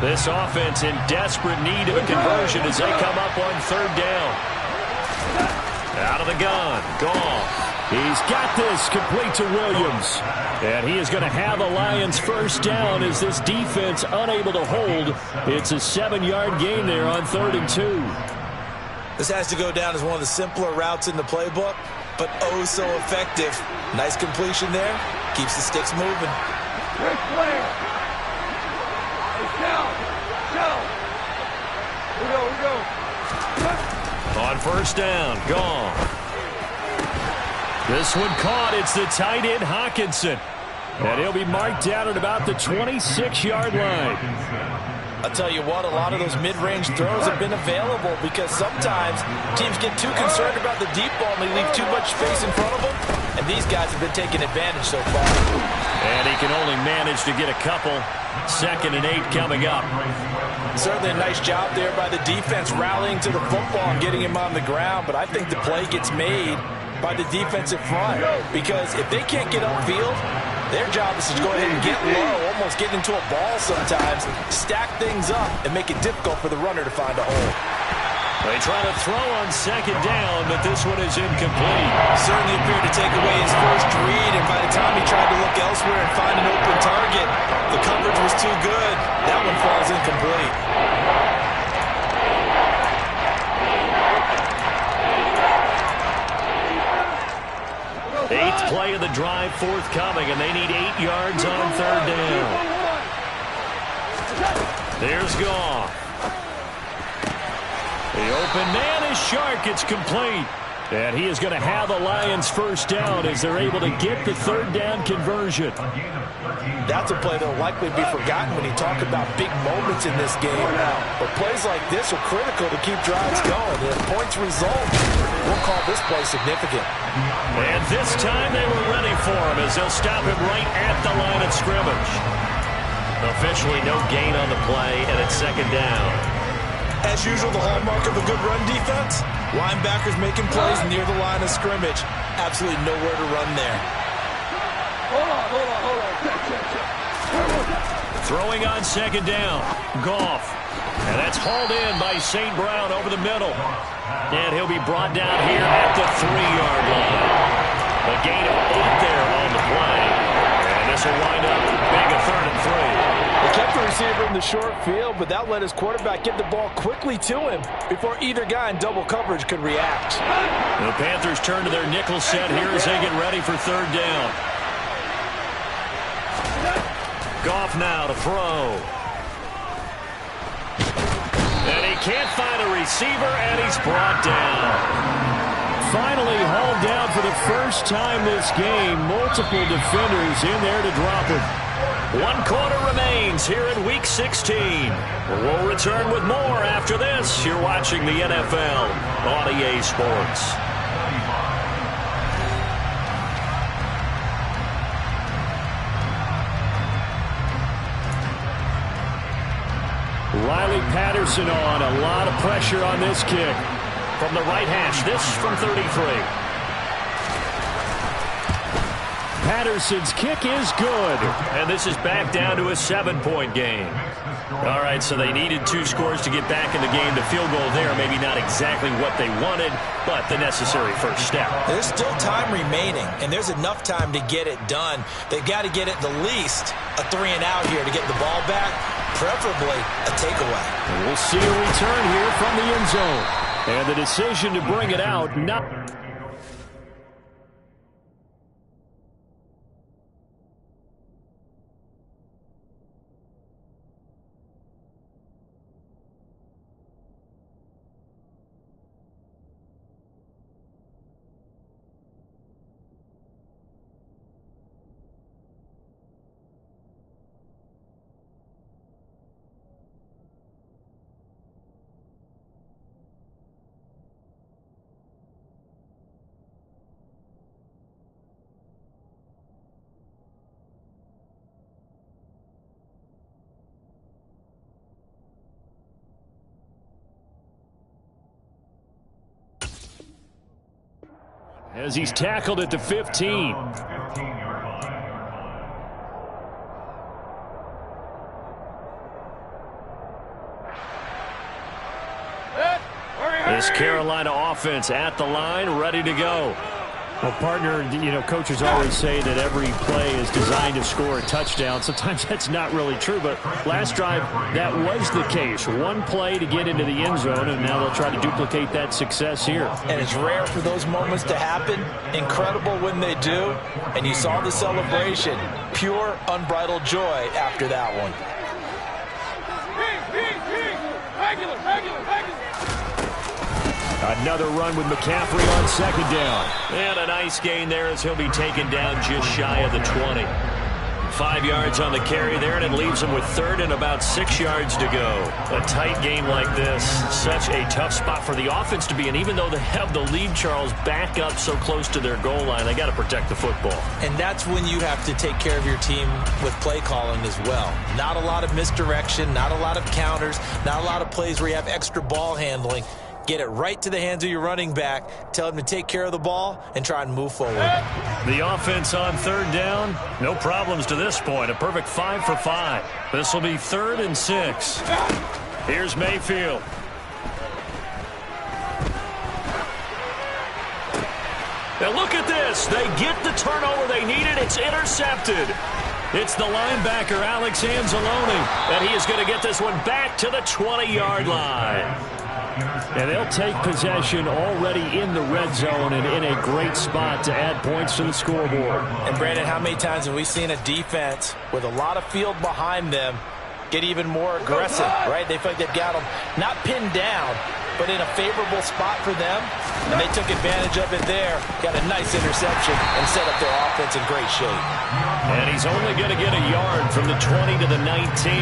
This offense in desperate need of a conversion as they come up on 3rd down. Out of the gun. Gone. He's got this complete to Williams. And he is going to have a Lions 1st down as this defense unable to hold. It's a 7-yard gain there on 3rd and 2. This has to go down as one of the simpler routes in the playbook, but oh so effective. Nice completion there. Keeps the sticks moving. Great player. Down. Here we go. On 1st down. Gone. This one caught. It's the tight end, Hawkinson. And he'll be marked down at about the 26-yard line. I'll tell you what, a lot of those mid-range throws have been available because sometimes teams get too concerned about the deep ball and they leave too much space in front of them. And these guys have been taking advantage so far. And he can only manage to get a couple. 2nd and 8 coming up. Certainly a nice job there by the defense rallying to the football and getting him on the ground. But I think the play gets made by the defensive front because if they can't get upfield, their job is to go ahead and get low, almost get into a ball sometimes, stack things up, and make it difficult for the runner to find a hole. They try to throw on 2nd down, but this one is incomplete. Certainly appeared to take away his first read, and by the time he tried to look elsewhere and find an open target, the coverage was too good. That one falls incomplete. 8th play of the drive forthcoming, and they need 8 yards on 3rd down. There's Goff. The open man is Shark. It's complete. And he is going to have the Lions first down as they're able to get the third down conversion. That's a play that will likely be forgotten when you talk about big moments in this game. But plays like this are critical to keep drives going. And if points result, we'll call this play significant. And this time they were ready for him as they'll stop him right at the line of scrimmage. Officially no gain on the play, and it's second down. As usual, the hallmark of a good run defense, linebackers making plays near the line of scrimmage. Absolutely nowhere to run there. Hold on. Throwing on second down, Goff. And that's hauled in by St. Brown over the middle. And he'll be brought down here at the 3-yard line. A gain of 8 there on the play. And this will wind up being a 3rd and 3. They kept the receiver in the short field, but that let his quarterback get the ball quickly to him before either guy in double coverage could react. The Panthers turn to their nickel set here as they get ready for third down. Goff now to throw. And he can't find a receiver, and he's brought down. Finally hauled down for the first time this game. Multiple defenders in there to drop him. 1 quarter remains here in Week 16. We'll return with more after this. You're watching the NFL on EA Sports. Riley Patterson on. A lot of pressure on this kick. From the right hash, this from 33. Patterson's kick is good. And this is back down to a 7-point game. All right, so they needed 2 scores to get back in the game. The field goal there, maybe not exactly what they wanted, but the necessary first step. There's still time remaining, and there's enough time to get it done. They've got to get at the least a 3-and-out here to get the ball back, preferably a takeaway. And we'll see a return here from the end zone. And the decision to bring it out, not... As he's tackled at the 15. This Carolina offense at the line, ready to go. Well, partner, coaches always say that every play is designed to score a touchdown. Sometimes that's not really true, but last drive, that was the case. 1 play to get into the end zone, and now they'll try to duplicate that success here. And it's rare for those moments to happen. Incredible when they do. And you saw the celebration. Pure, unbridled joy after that one. Regular. Another run with McCaffrey on second down. And a nice gain there as he'll be taken down just shy of the 20. 5 yards on the carry there, and it leaves him with 3rd and about 6 yards to go. A tight game like this, such a tough spot for the offense to be in. Even though they have the lead, Charles, back up so close to their goal line, they got to protect the football. And that's when you have to take care of your team with play calling as well. Not a lot of misdirection, not a lot of counters, not a lot of plays where you have extra ball handling. Get it right to the hands of your running back. Tell him to take care of the ball and try and move forward. The offense on 3rd down. No problems to this point. A perfect 5 for 5. This will be 3rd and 6. Here's Mayfield. Now look at this. They get the turnover they needed. It's intercepted. It's the linebacker, Alex Anzalone. And he is going to get this one back to the 20-yard line. And they'll take possession already in the red zone and in a great spot to add points to the scoreboard. And, Brandon, how many times have we seen a defense with a lot of field behind them get even more aggressive, right? They feel like they've got them not pinned down, but in a favorable spot for them, and they took advantage of it there. Got a nice interception and set up their offense in great shape. And he's only going to get a yard from the 20 to the 19.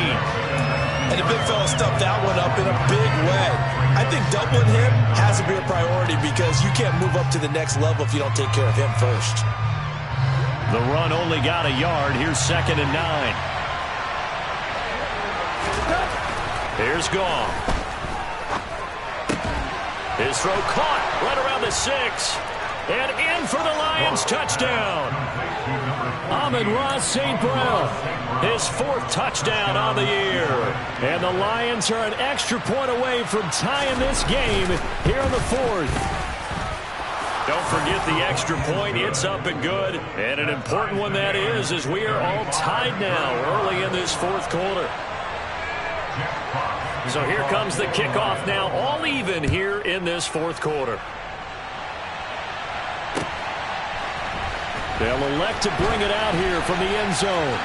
And the big fella stuffed that one up in a big way. I think doubling him has to be a priority because you can't move up to the next level if you don't take care of him first. The run only got a yard. Here's 2nd and 9. Here's Gong. His throw caught right around the 6. And in for the Lions touchdown. Amon-Ra St. Brown, his 4th touchdown on the year. And the Lions are an extra point away from tying this game here in the 4th. Don't forget the extra point. It's up and good. And an important one that is, as we are all tied now early in this 4th quarter. So here comes the kickoff now, all even here in this 4th quarter. They'll elect to bring it out here from the end zone.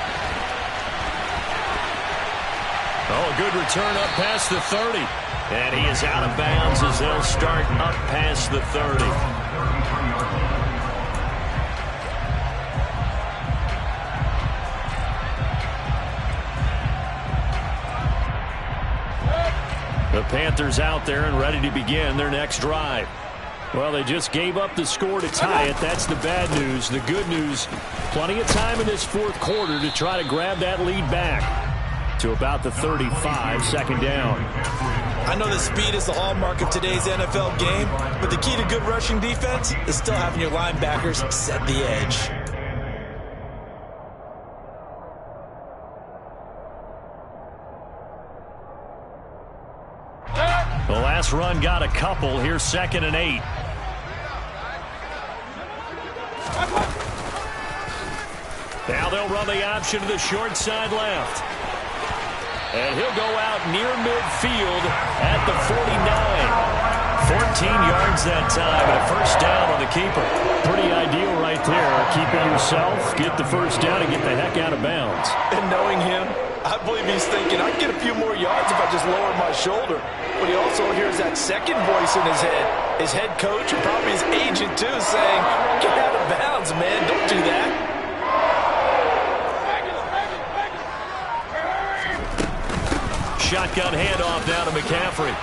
Oh, a good return up past the 30. And he is out of bounds as they'll start up past the 30. The Panthers out there and ready to begin their next drive. Well, they just gave up the score to tie it. That's the bad news. The good news, plenty of time in this 4th quarter to try to grab that lead back to about the 35, 2nd down. I know that speed is the hallmark of today's NFL game, but the key to good rushing defense is still having your linebackers set the edge. The last run got a couple. Here's 2nd and 8. Now they'll run the option to the short side left. And he'll go out near midfield at the 49. 14 yards that time, and a 1st down on the keeper. Pretty ideal right there. Keep it yourself, get the 1st down, and get the heck out of bounds. And knowing him, I believe he's thinking, I can get a few more yards if I just lower my shoulder. But he also hears that second voice in his head. His head coach and probably his agent, too, saying, get out of bounds, man. Don't do that. Shotgun handoff now to McCaffrey.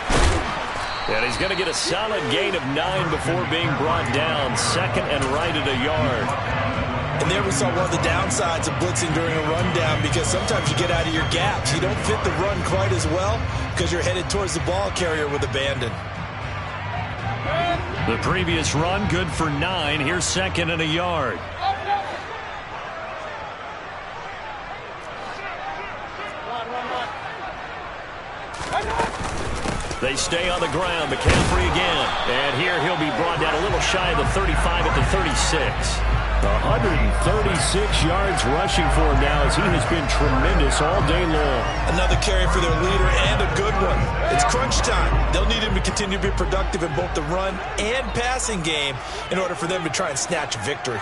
And he's going to get a solid gain of 9 before being brought down. 2nd and right at a yard. And there we saw one of the downsides of blitzing during a rundown, because sometimes you get out of your gaps. You don't fit the run quite as well because you're headed towards the ball carrier with abandon. The previous run good for 9. Here's 2nd and a yard. They stay on the ground. McCaffrey again. And here he'll be brought down a little shy of the 35 at the 36. 136 yards rushing for him now, as he has been tremendous all day long. Another carry for their leader, and a good one. It's crunch time. They'll need him to continue to be productive in both the run and passing game in order for them to try and snatch a victory.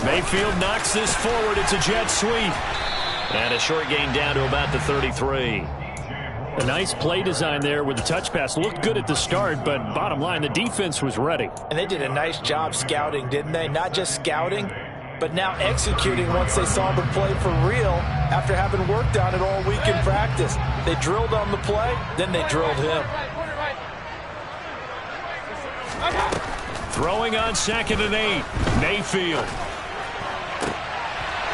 Mayfield knocks this forward. It's a jet sweep. And a short gain down to about the 33. A nice play design there with the touch pass. Looked good at the start, but bottom line, the defense was ready. And they did a nice job scouting, didn't they? Not just scouting, but now executing once they saw the play for real after having worked on it all week in practice. They drilled on the play, then they drilled him. Throwing on 2nd and 8. Mayfield.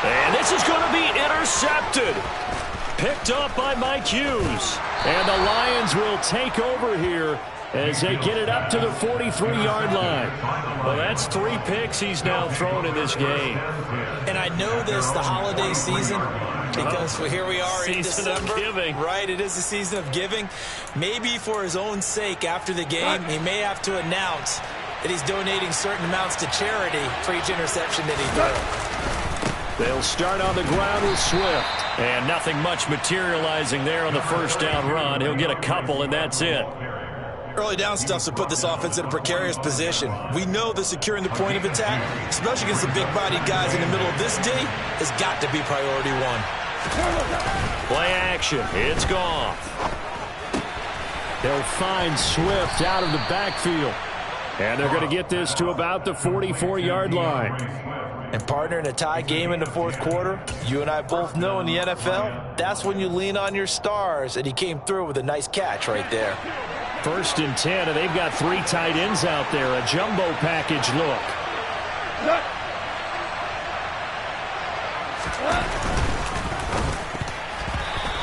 And this is going to be intercepted. Picked up by Mike Hughes. And the Lions will take over here as they get it up to the 43-yard line. Well, that's 3 picks he's now thrown in this game. And I know this, the holiday season, because here we are in December. Of giving. Right, it is the season of giving. Maybe for his own sake after the game, he may have to announce that he's donating certain amounts to charity for each interception that he throws. They'll start on the ground with Swift. And nothing much materializing there on the 1st down run. He'll get a couple, and that's it. Early down stuff to put this offense in a precarious position. We know that securing the point of attack, especially against the big-bodied guys in the middle of this D, has got to be priority 1. Play action. It's gone. They'll find Swift out of the backfield. And they're going to get this to about the 44-yard line. And partner, in a tie game in the fourth quarter, you and I both know in the NFL, that's when you lean on your stars. And he came through with a nice catch right there. 1st and 10, and they've got 3 tight ends out there. A jumbo package look.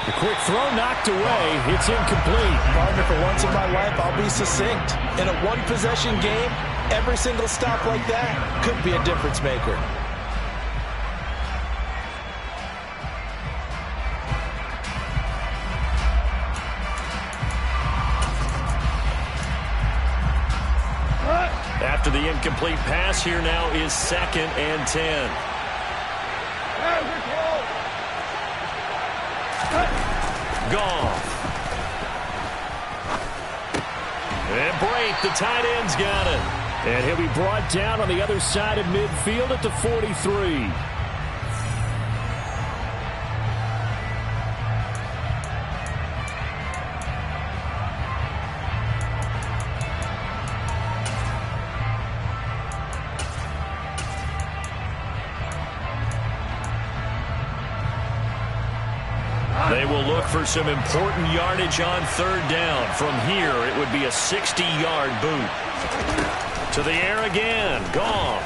The quick throw knocked away. It's incomplete. Partner, for once in my life, I'll be succinct. In a one-possession game, every single stop like that could be a difference maker. After the incomplete pass, here now is 2nd and 10. Goff. And Brate, the tight end's got it. And he'll be brought down on the other side of midfield at the 43. They will look for some important yardage on 3rd down. From here, it would be a 60-yard boot. To the air again. Goff.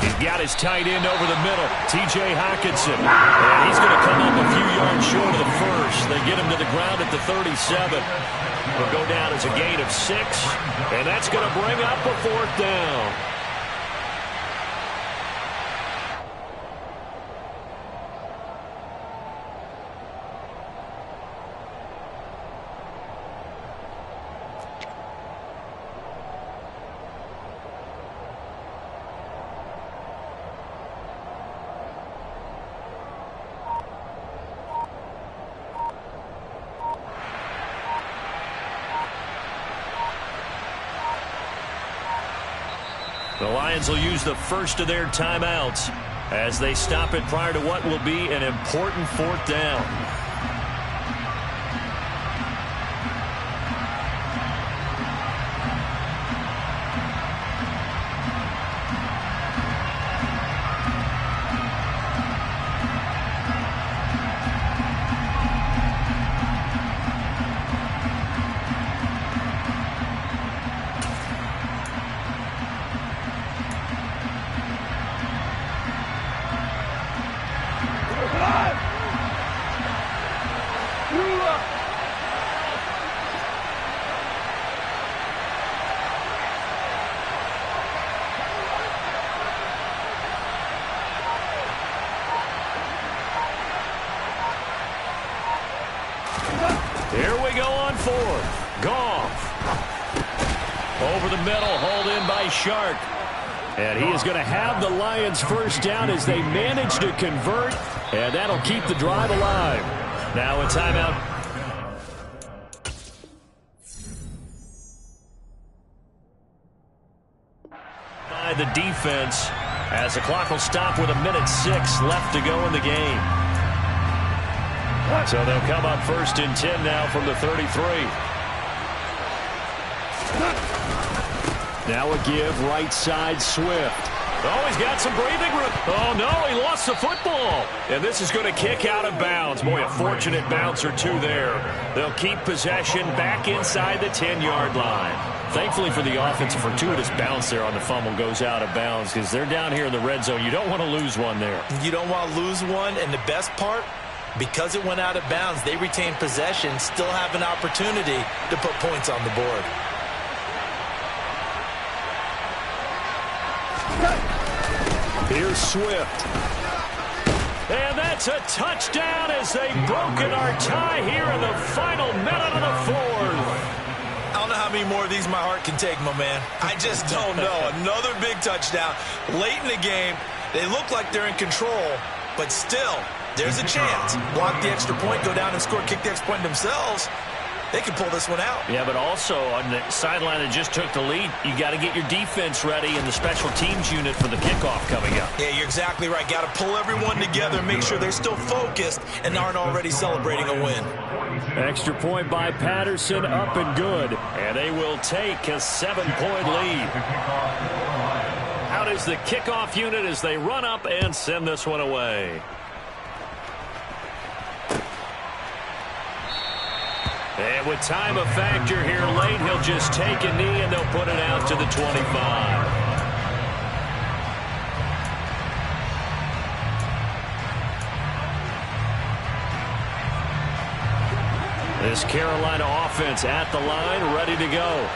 He's got his tight end over the middle, T.J. Hockenson. And he's going to come up a few yards short of the first. They get him to the ground at the 37. He'll go down as a gain of 6. And that's going to bring up a 4th down. The Lions will use the first of their timeouts as they stop it prior to what will be an important 4th down. Here we go on 4th. Goff. Over the middle, hauled in by Shark. And he is going to have the Lions first down as they manage to convert. And that'll keep the drive alive. Now a timeout. By the defense as the clock will stop with 1:06 left to go in the game. So they'll come up 1st and 10 now from the 33. Now a give right side Swift. Oh, he's got some breathing room. Oh, no, he lost the football. And this is going to kick out of bounds. Boy, a fortunate bounce or two there. They'll keep possession back inside the 10-yard line. Thankfully for the offense, a fortuitous bounce there on the fumble goes out of bounds because they're down here in the red zone. You don't want to lose one there. You don't want to lose one, and the best part, because it went out of bounds, they retain possession, still have an opportunity to put points on the board. Here's Swift. And that's a touchdown as they've broken our tie here in the final minute of the 4th. I don't know how many more of these my heart can take, my man. I just don't know. Another big touchdown. Late in the game, they look like they're in control, but still, there's a chance. Block the extra point, go down and score, kick the extra point themselves. they can pull this one out. Yeah, but also on the sideline that just took the lead, you got to get your defense ready and the special teams unit for the kickoff coming up. Yeah, you're exactly right. Got to pull everyone together and make sure they're still focused and aren't already celebrating a win. Extra point by Patterson, up and good. And they will take a 7-point lead. Out is the kickoff unit as they run up and send this one away. And with time a factor here late, he'll just take a knee and they'll put it out to the 25. This Carolina offense at the line, ready to go.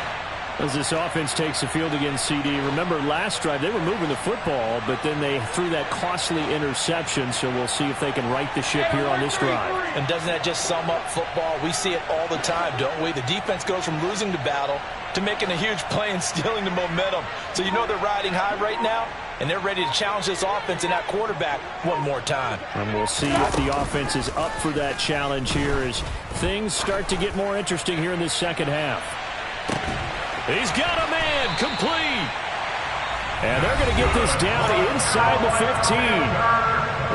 As this offense takes the field against CD, remember last drive they were moving the football, but then they threw that costly interception, so we'll see if they can right the ship here on this drive. And doesn't that just sum up football? We see it all the time, don't we? The defense goes from losing the battle to making a huge play and stealing the momentum. So you know they're riding high right now, and they're ready to challenge this offense and that quarterback one more time. And we'll see if the offense is up for that challenge here as things start to get more interesting here in this second half. He's got a man, complete. And they're going to get this down inside the 15.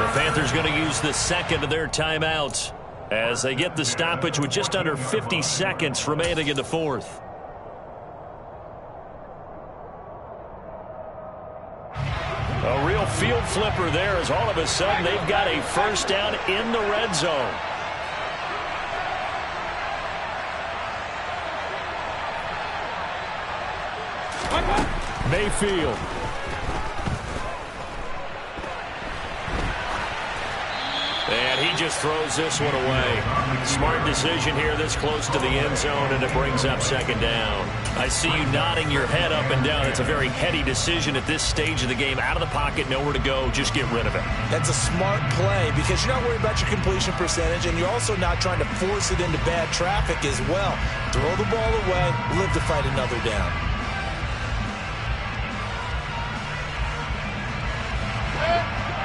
The Panthers going to use the second of their timeouts as they get the stoppage with just under 50 seconds remaining in the fourth. A real field flipper there as all of a sudden they've got a first down in the red zone. Mayfield. And he just throws this one away. Smart decision here this close to the end zone, and it brings up second down. I see you nodding your head up and down. It's a very heady decision at this stage of the game. Out of the pocket, nowhere to go. Just get rid of it. That's a smart play because you're not worried about your completion percentage, and you're also not trying to force it into bad traffic as well. Throw the ball away, live to fight another down.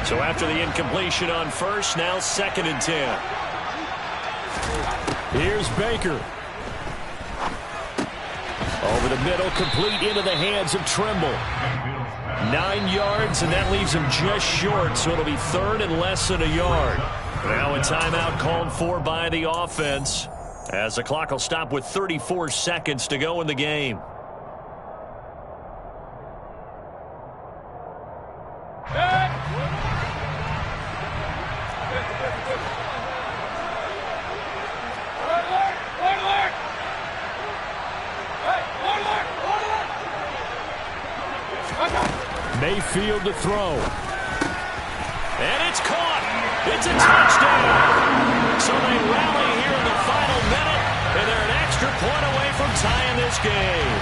So after the incompletion on first, now 2nd and 10. Here's Baker. Over the middle, complete into the hands of Trimble. 9 yards, and that leaves him just short, so it'll be 3rd and less than a yard. Now a timeout called for by the offense as the clock will stop with 34 seconds to go in the game. Mayfield to throw. And it's caught. It's a touchdown. So they rally here in the final minute, and they're an extra point away from tying this game.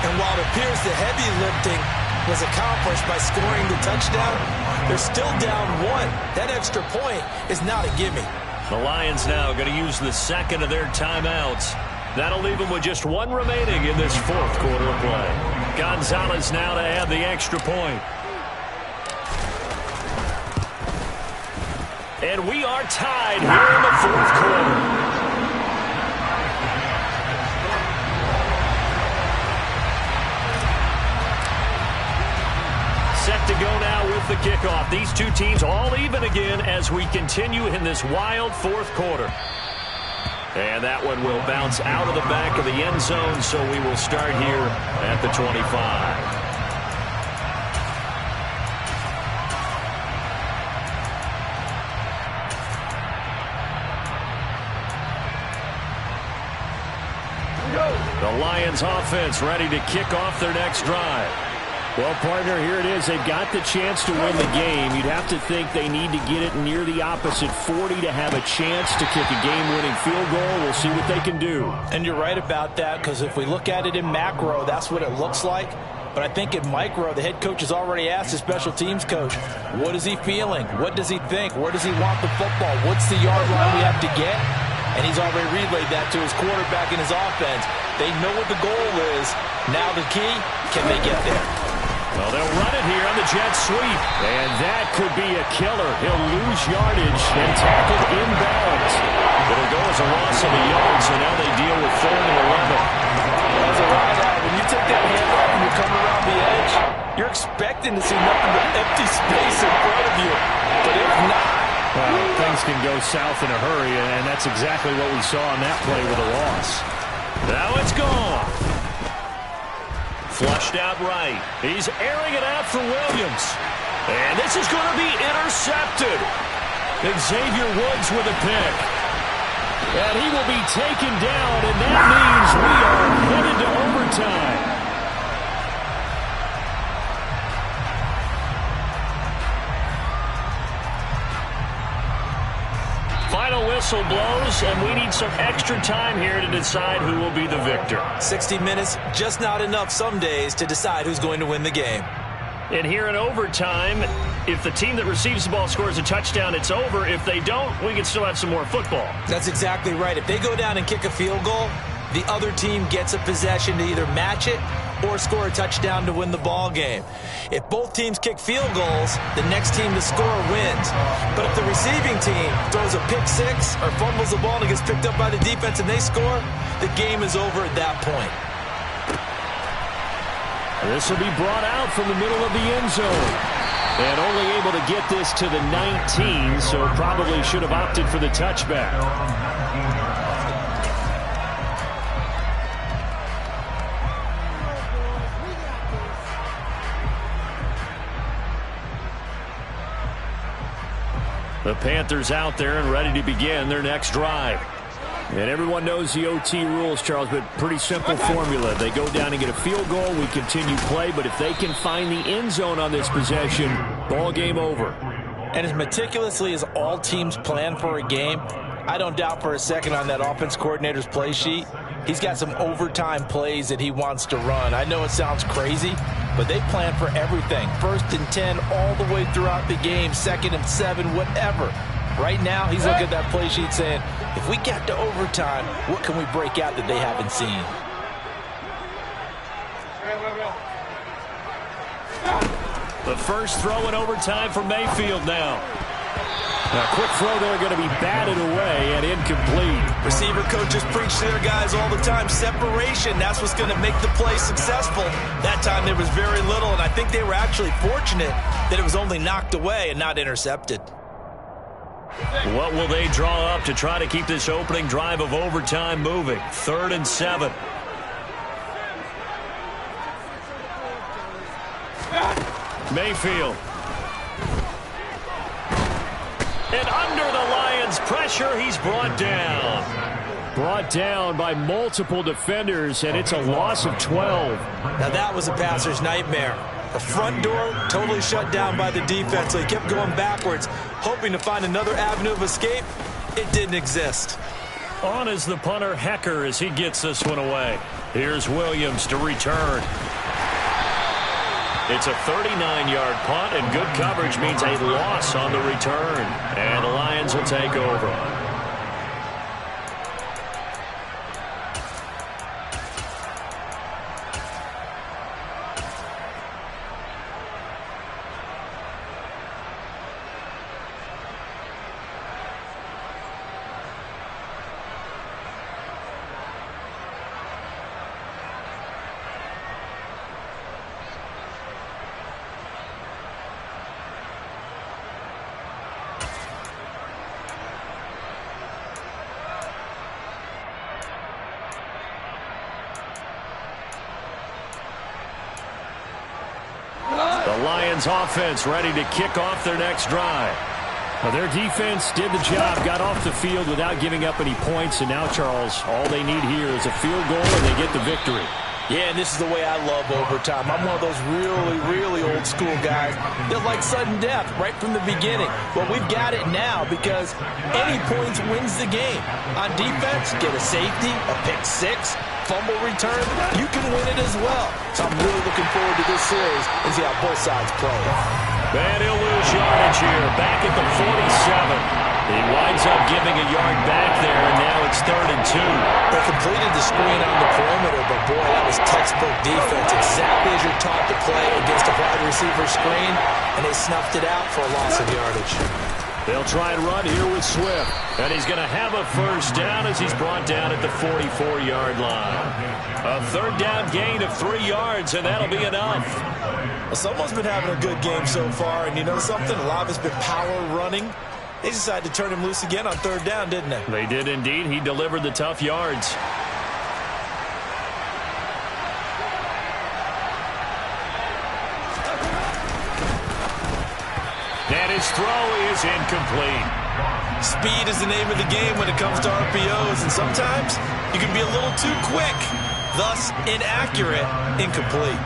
And while it appears the heavy lifting was accomplished by scoring the touchdown, they're still down 1. That extra point is not a gimme. The Lions now going to use the second of their timeouts. That'll leave them with just 1 remaining in this 4th quarter of play. Gonzalez now to add the extra point. And we are tied here in the 4th quarter. Set to go now with the kickoff. These two teams all even again as we continue in this wild 4th quarter. And that one will bounce out of the back of the end zone, so we will start here at the 25. The Lions offense ready to kick off their next drive. Well, partner, here it is. They've got the chance to win the game. You'd have to think they need to get it near the opposite 40 to have a chance to kick a game-winning field goal. We'll see what they can do. And you're right about that, because if we look at it in macro, that's what it looks like. But I think in micro, the head coach has already asked the special teams coach, what is he feeling? What does he think? Where does he want the football? What's the yard line we have to get? And he's already relayed that to his quarterback and his offense. They know what the goal is. Now the key, can they get there? Well, they'll run it here on the jet sweep. And that could be a killer. He'll lose yardage and tackled inbounds. It'll go as a loss of a yard, so now they deal with 3rd and 11. As a wideout, when you take that handoff and you come around the edge, you're expecting to see nothing but empty space in front of you. But if not, well, things can go south in a hurry, and that's exactly what we saw on that play with a loss. Now it's gone. Flushed out right. He's airing it out for Williams. And this is going to be intercepted. Xavier Woods with a pick. And he will be taken down, and that means we are headed to overtime. Final whistle blows, and we need some extra time here to decide who will be the victor. 60 minutes, just not enough some days to decide who's going to win the game. And here in overtime, if the team that receives the ball scores a touchdown, it's over. If they don't, we can still have some more football. That's exactly right. If they go down and kick a field goal, the other team gets a possession to either match it or score a touchdown to win the ball game. If both teams kick field goals, the next team to score wins. But if the receiving team throws a pick six or fumbles the ball and it gets picked up by the defense and they score, the game is over at that point. This will be brought out from the middle of the end zone. And only able to get this to the 19, so probably should have opted for the touchback. The Panthers out there and ready to begin their next drive. And everyone knows the OT rules, Charles, but pretty simple formula. They go down and get a field goal, we continue play, but if they can find the end zone on this possession, ball game over. And as meticulously as all teams plan for a game, I don't doubt for a second on that offense coordinator's play sheet, he's got some overtime plays that he wants to run. I know it sounds crazy, but they plan for everything. 1st and 10 all the way throughout the game, 2nd and 7, whatever. Right now, he's looking at that play sheet saying, if we get to overtime, what can we break out that they haven't seen? The first throw in overtime for Mayfield now. A quick throw there going to be batted away and incomplete. Receiver coaches preach to their guys all the time. Separation, that's what's going to make the play successful. That time there was very little, and I think they were actually fortunate that it was only knocked away and not intercepted. What will they draw up to try to keep this opening drive of overtime moving? 3rd and 7. Mayfield. And under the Lions' pressure, he's brought down. Brought down by multiple defenders, and it's a loss of 12. Now that was a passer's nightmare. The front door totally shut down by the defense, so he kept going backwards, hoping to find another avenue of escape. It didn't exist. On is the punter, Hecker, as he gets this one away. Here's Williams to return. It's a 39-yard punt, and good coverage means a loss on the return. And the Lions will take over. The Lions offense ready to kick off their next drive. Well, their defense did the job, got off the field without giving up any points, and now, Charles, all they need here is a field goal and they get the victory. Yeah, and this is the way I love overtime. I'm one of those really, really old school guys that like sudden death right from the beginning. Well, we've got it now because any points wins the game. On defense, get a safety, a pick six, fumble return, you can win it as well. So I'm really looking forward to this series and see how both sides play. And he'll lose yardage here, back at the 47. He winds up giving a yard back there, and now it's 3rd and 2. They completed the screen on the perimeter, but boy, that was textbook defense. Exactly as you're taught to play against a wide receiver screen, and they snuffed it out for a loss of yardage. They'll try and run here with Swift, and he's going to have a first down as he's brought down at the 44-yard line. A 3rd down gain of 3 yards, and that'll be enough. Well, someone's been having a good game so far, and you know something? A lot of it's been power running. They decided to turn him loose again on 3rd down, didn't they? They did indeed. He delivered the tough yards. And his throw is incomplete. Speed is the name of the game when it comes to RPOs, and sometimes you can be a little too quick, thus inaccurate, incomplete.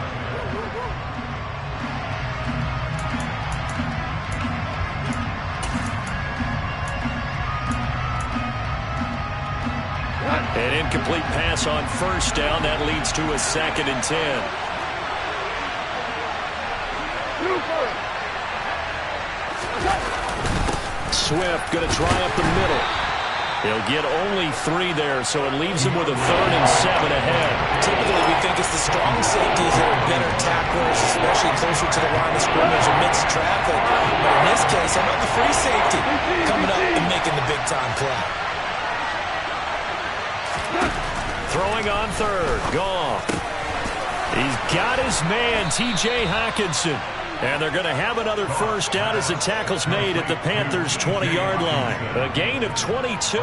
An incomplete pass on 1st down. That leads to a 2nd and 10. Swift going to try up the middle. He'll get only 3 there, so it leaves him with a 3rd and 7 ahead. Typically, we think it's the strong safeties that are better tacklers, especially closer to the line of scrimmage amidst traffic. But in this case, how about the free safety coming up and making the big-time play? Throwing on 3rd. Goff. He's got his man, T.J. Hockenson. And they're going to have another first down as the tackle's made at the Panthers' 20-yard line. A gain of 22.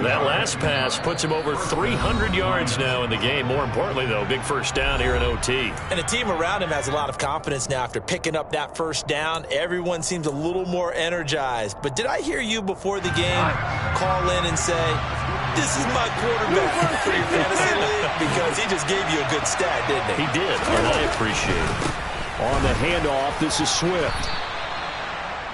That last pass puts him over 300 yards now in the game. More importantly, though, big first down here in OT. And the team around him has a lot of confidence now after picking up that first down. Everyone seems a little more energized. But did I hear you before the game call in and say, this is my quarterback for your fantasy league? Because he just gave you a good stat, didn't he? He did, and I appreciate it. On the handoff, this is Swift.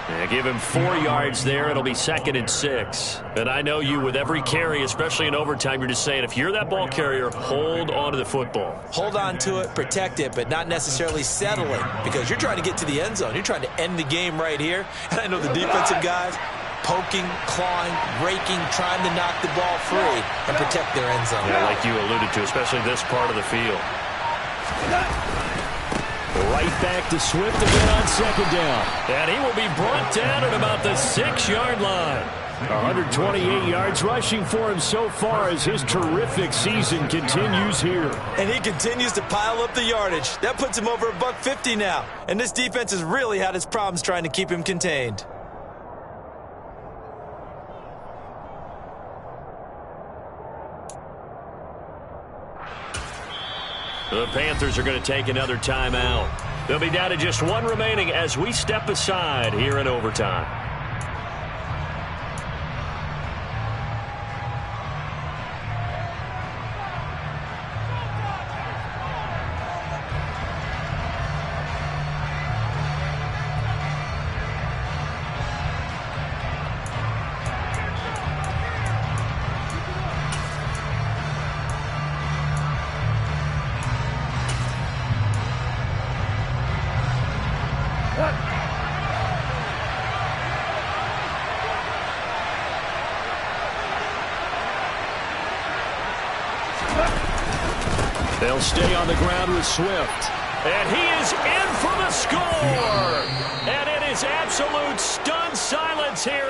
Yeah, give him 4 yards there. It'll be 2nd and 6. And I know you, with every carry, especially in overtime, you're just saying, if you're that ball carrier, hold on to the football. Hold on to it, protect it, but not necessarily settling, because you're trying to get to the end zone. You're trying to end the game right here. And I know the defensive guys poking, clawing, raking, trying to knock the ball free and protect their end zone. Yeah, like you alluded to, especially this part of the field. Right back to Swift again on 2nd down. And he will be brought down at about the 6-yard line. 128 yards rushing for him so far as his terrific season continues here. And he continues to pile up the yardage. That puts him over $150 now. And this defense has really had its problems trying to keep him contained. The Panthers are going to take another timeout. They'll be down to just 1 remaining as we step aside here in overtime. They'll stay on the ground with Swift. And he is in for the score. And it is absolute stunned silence here.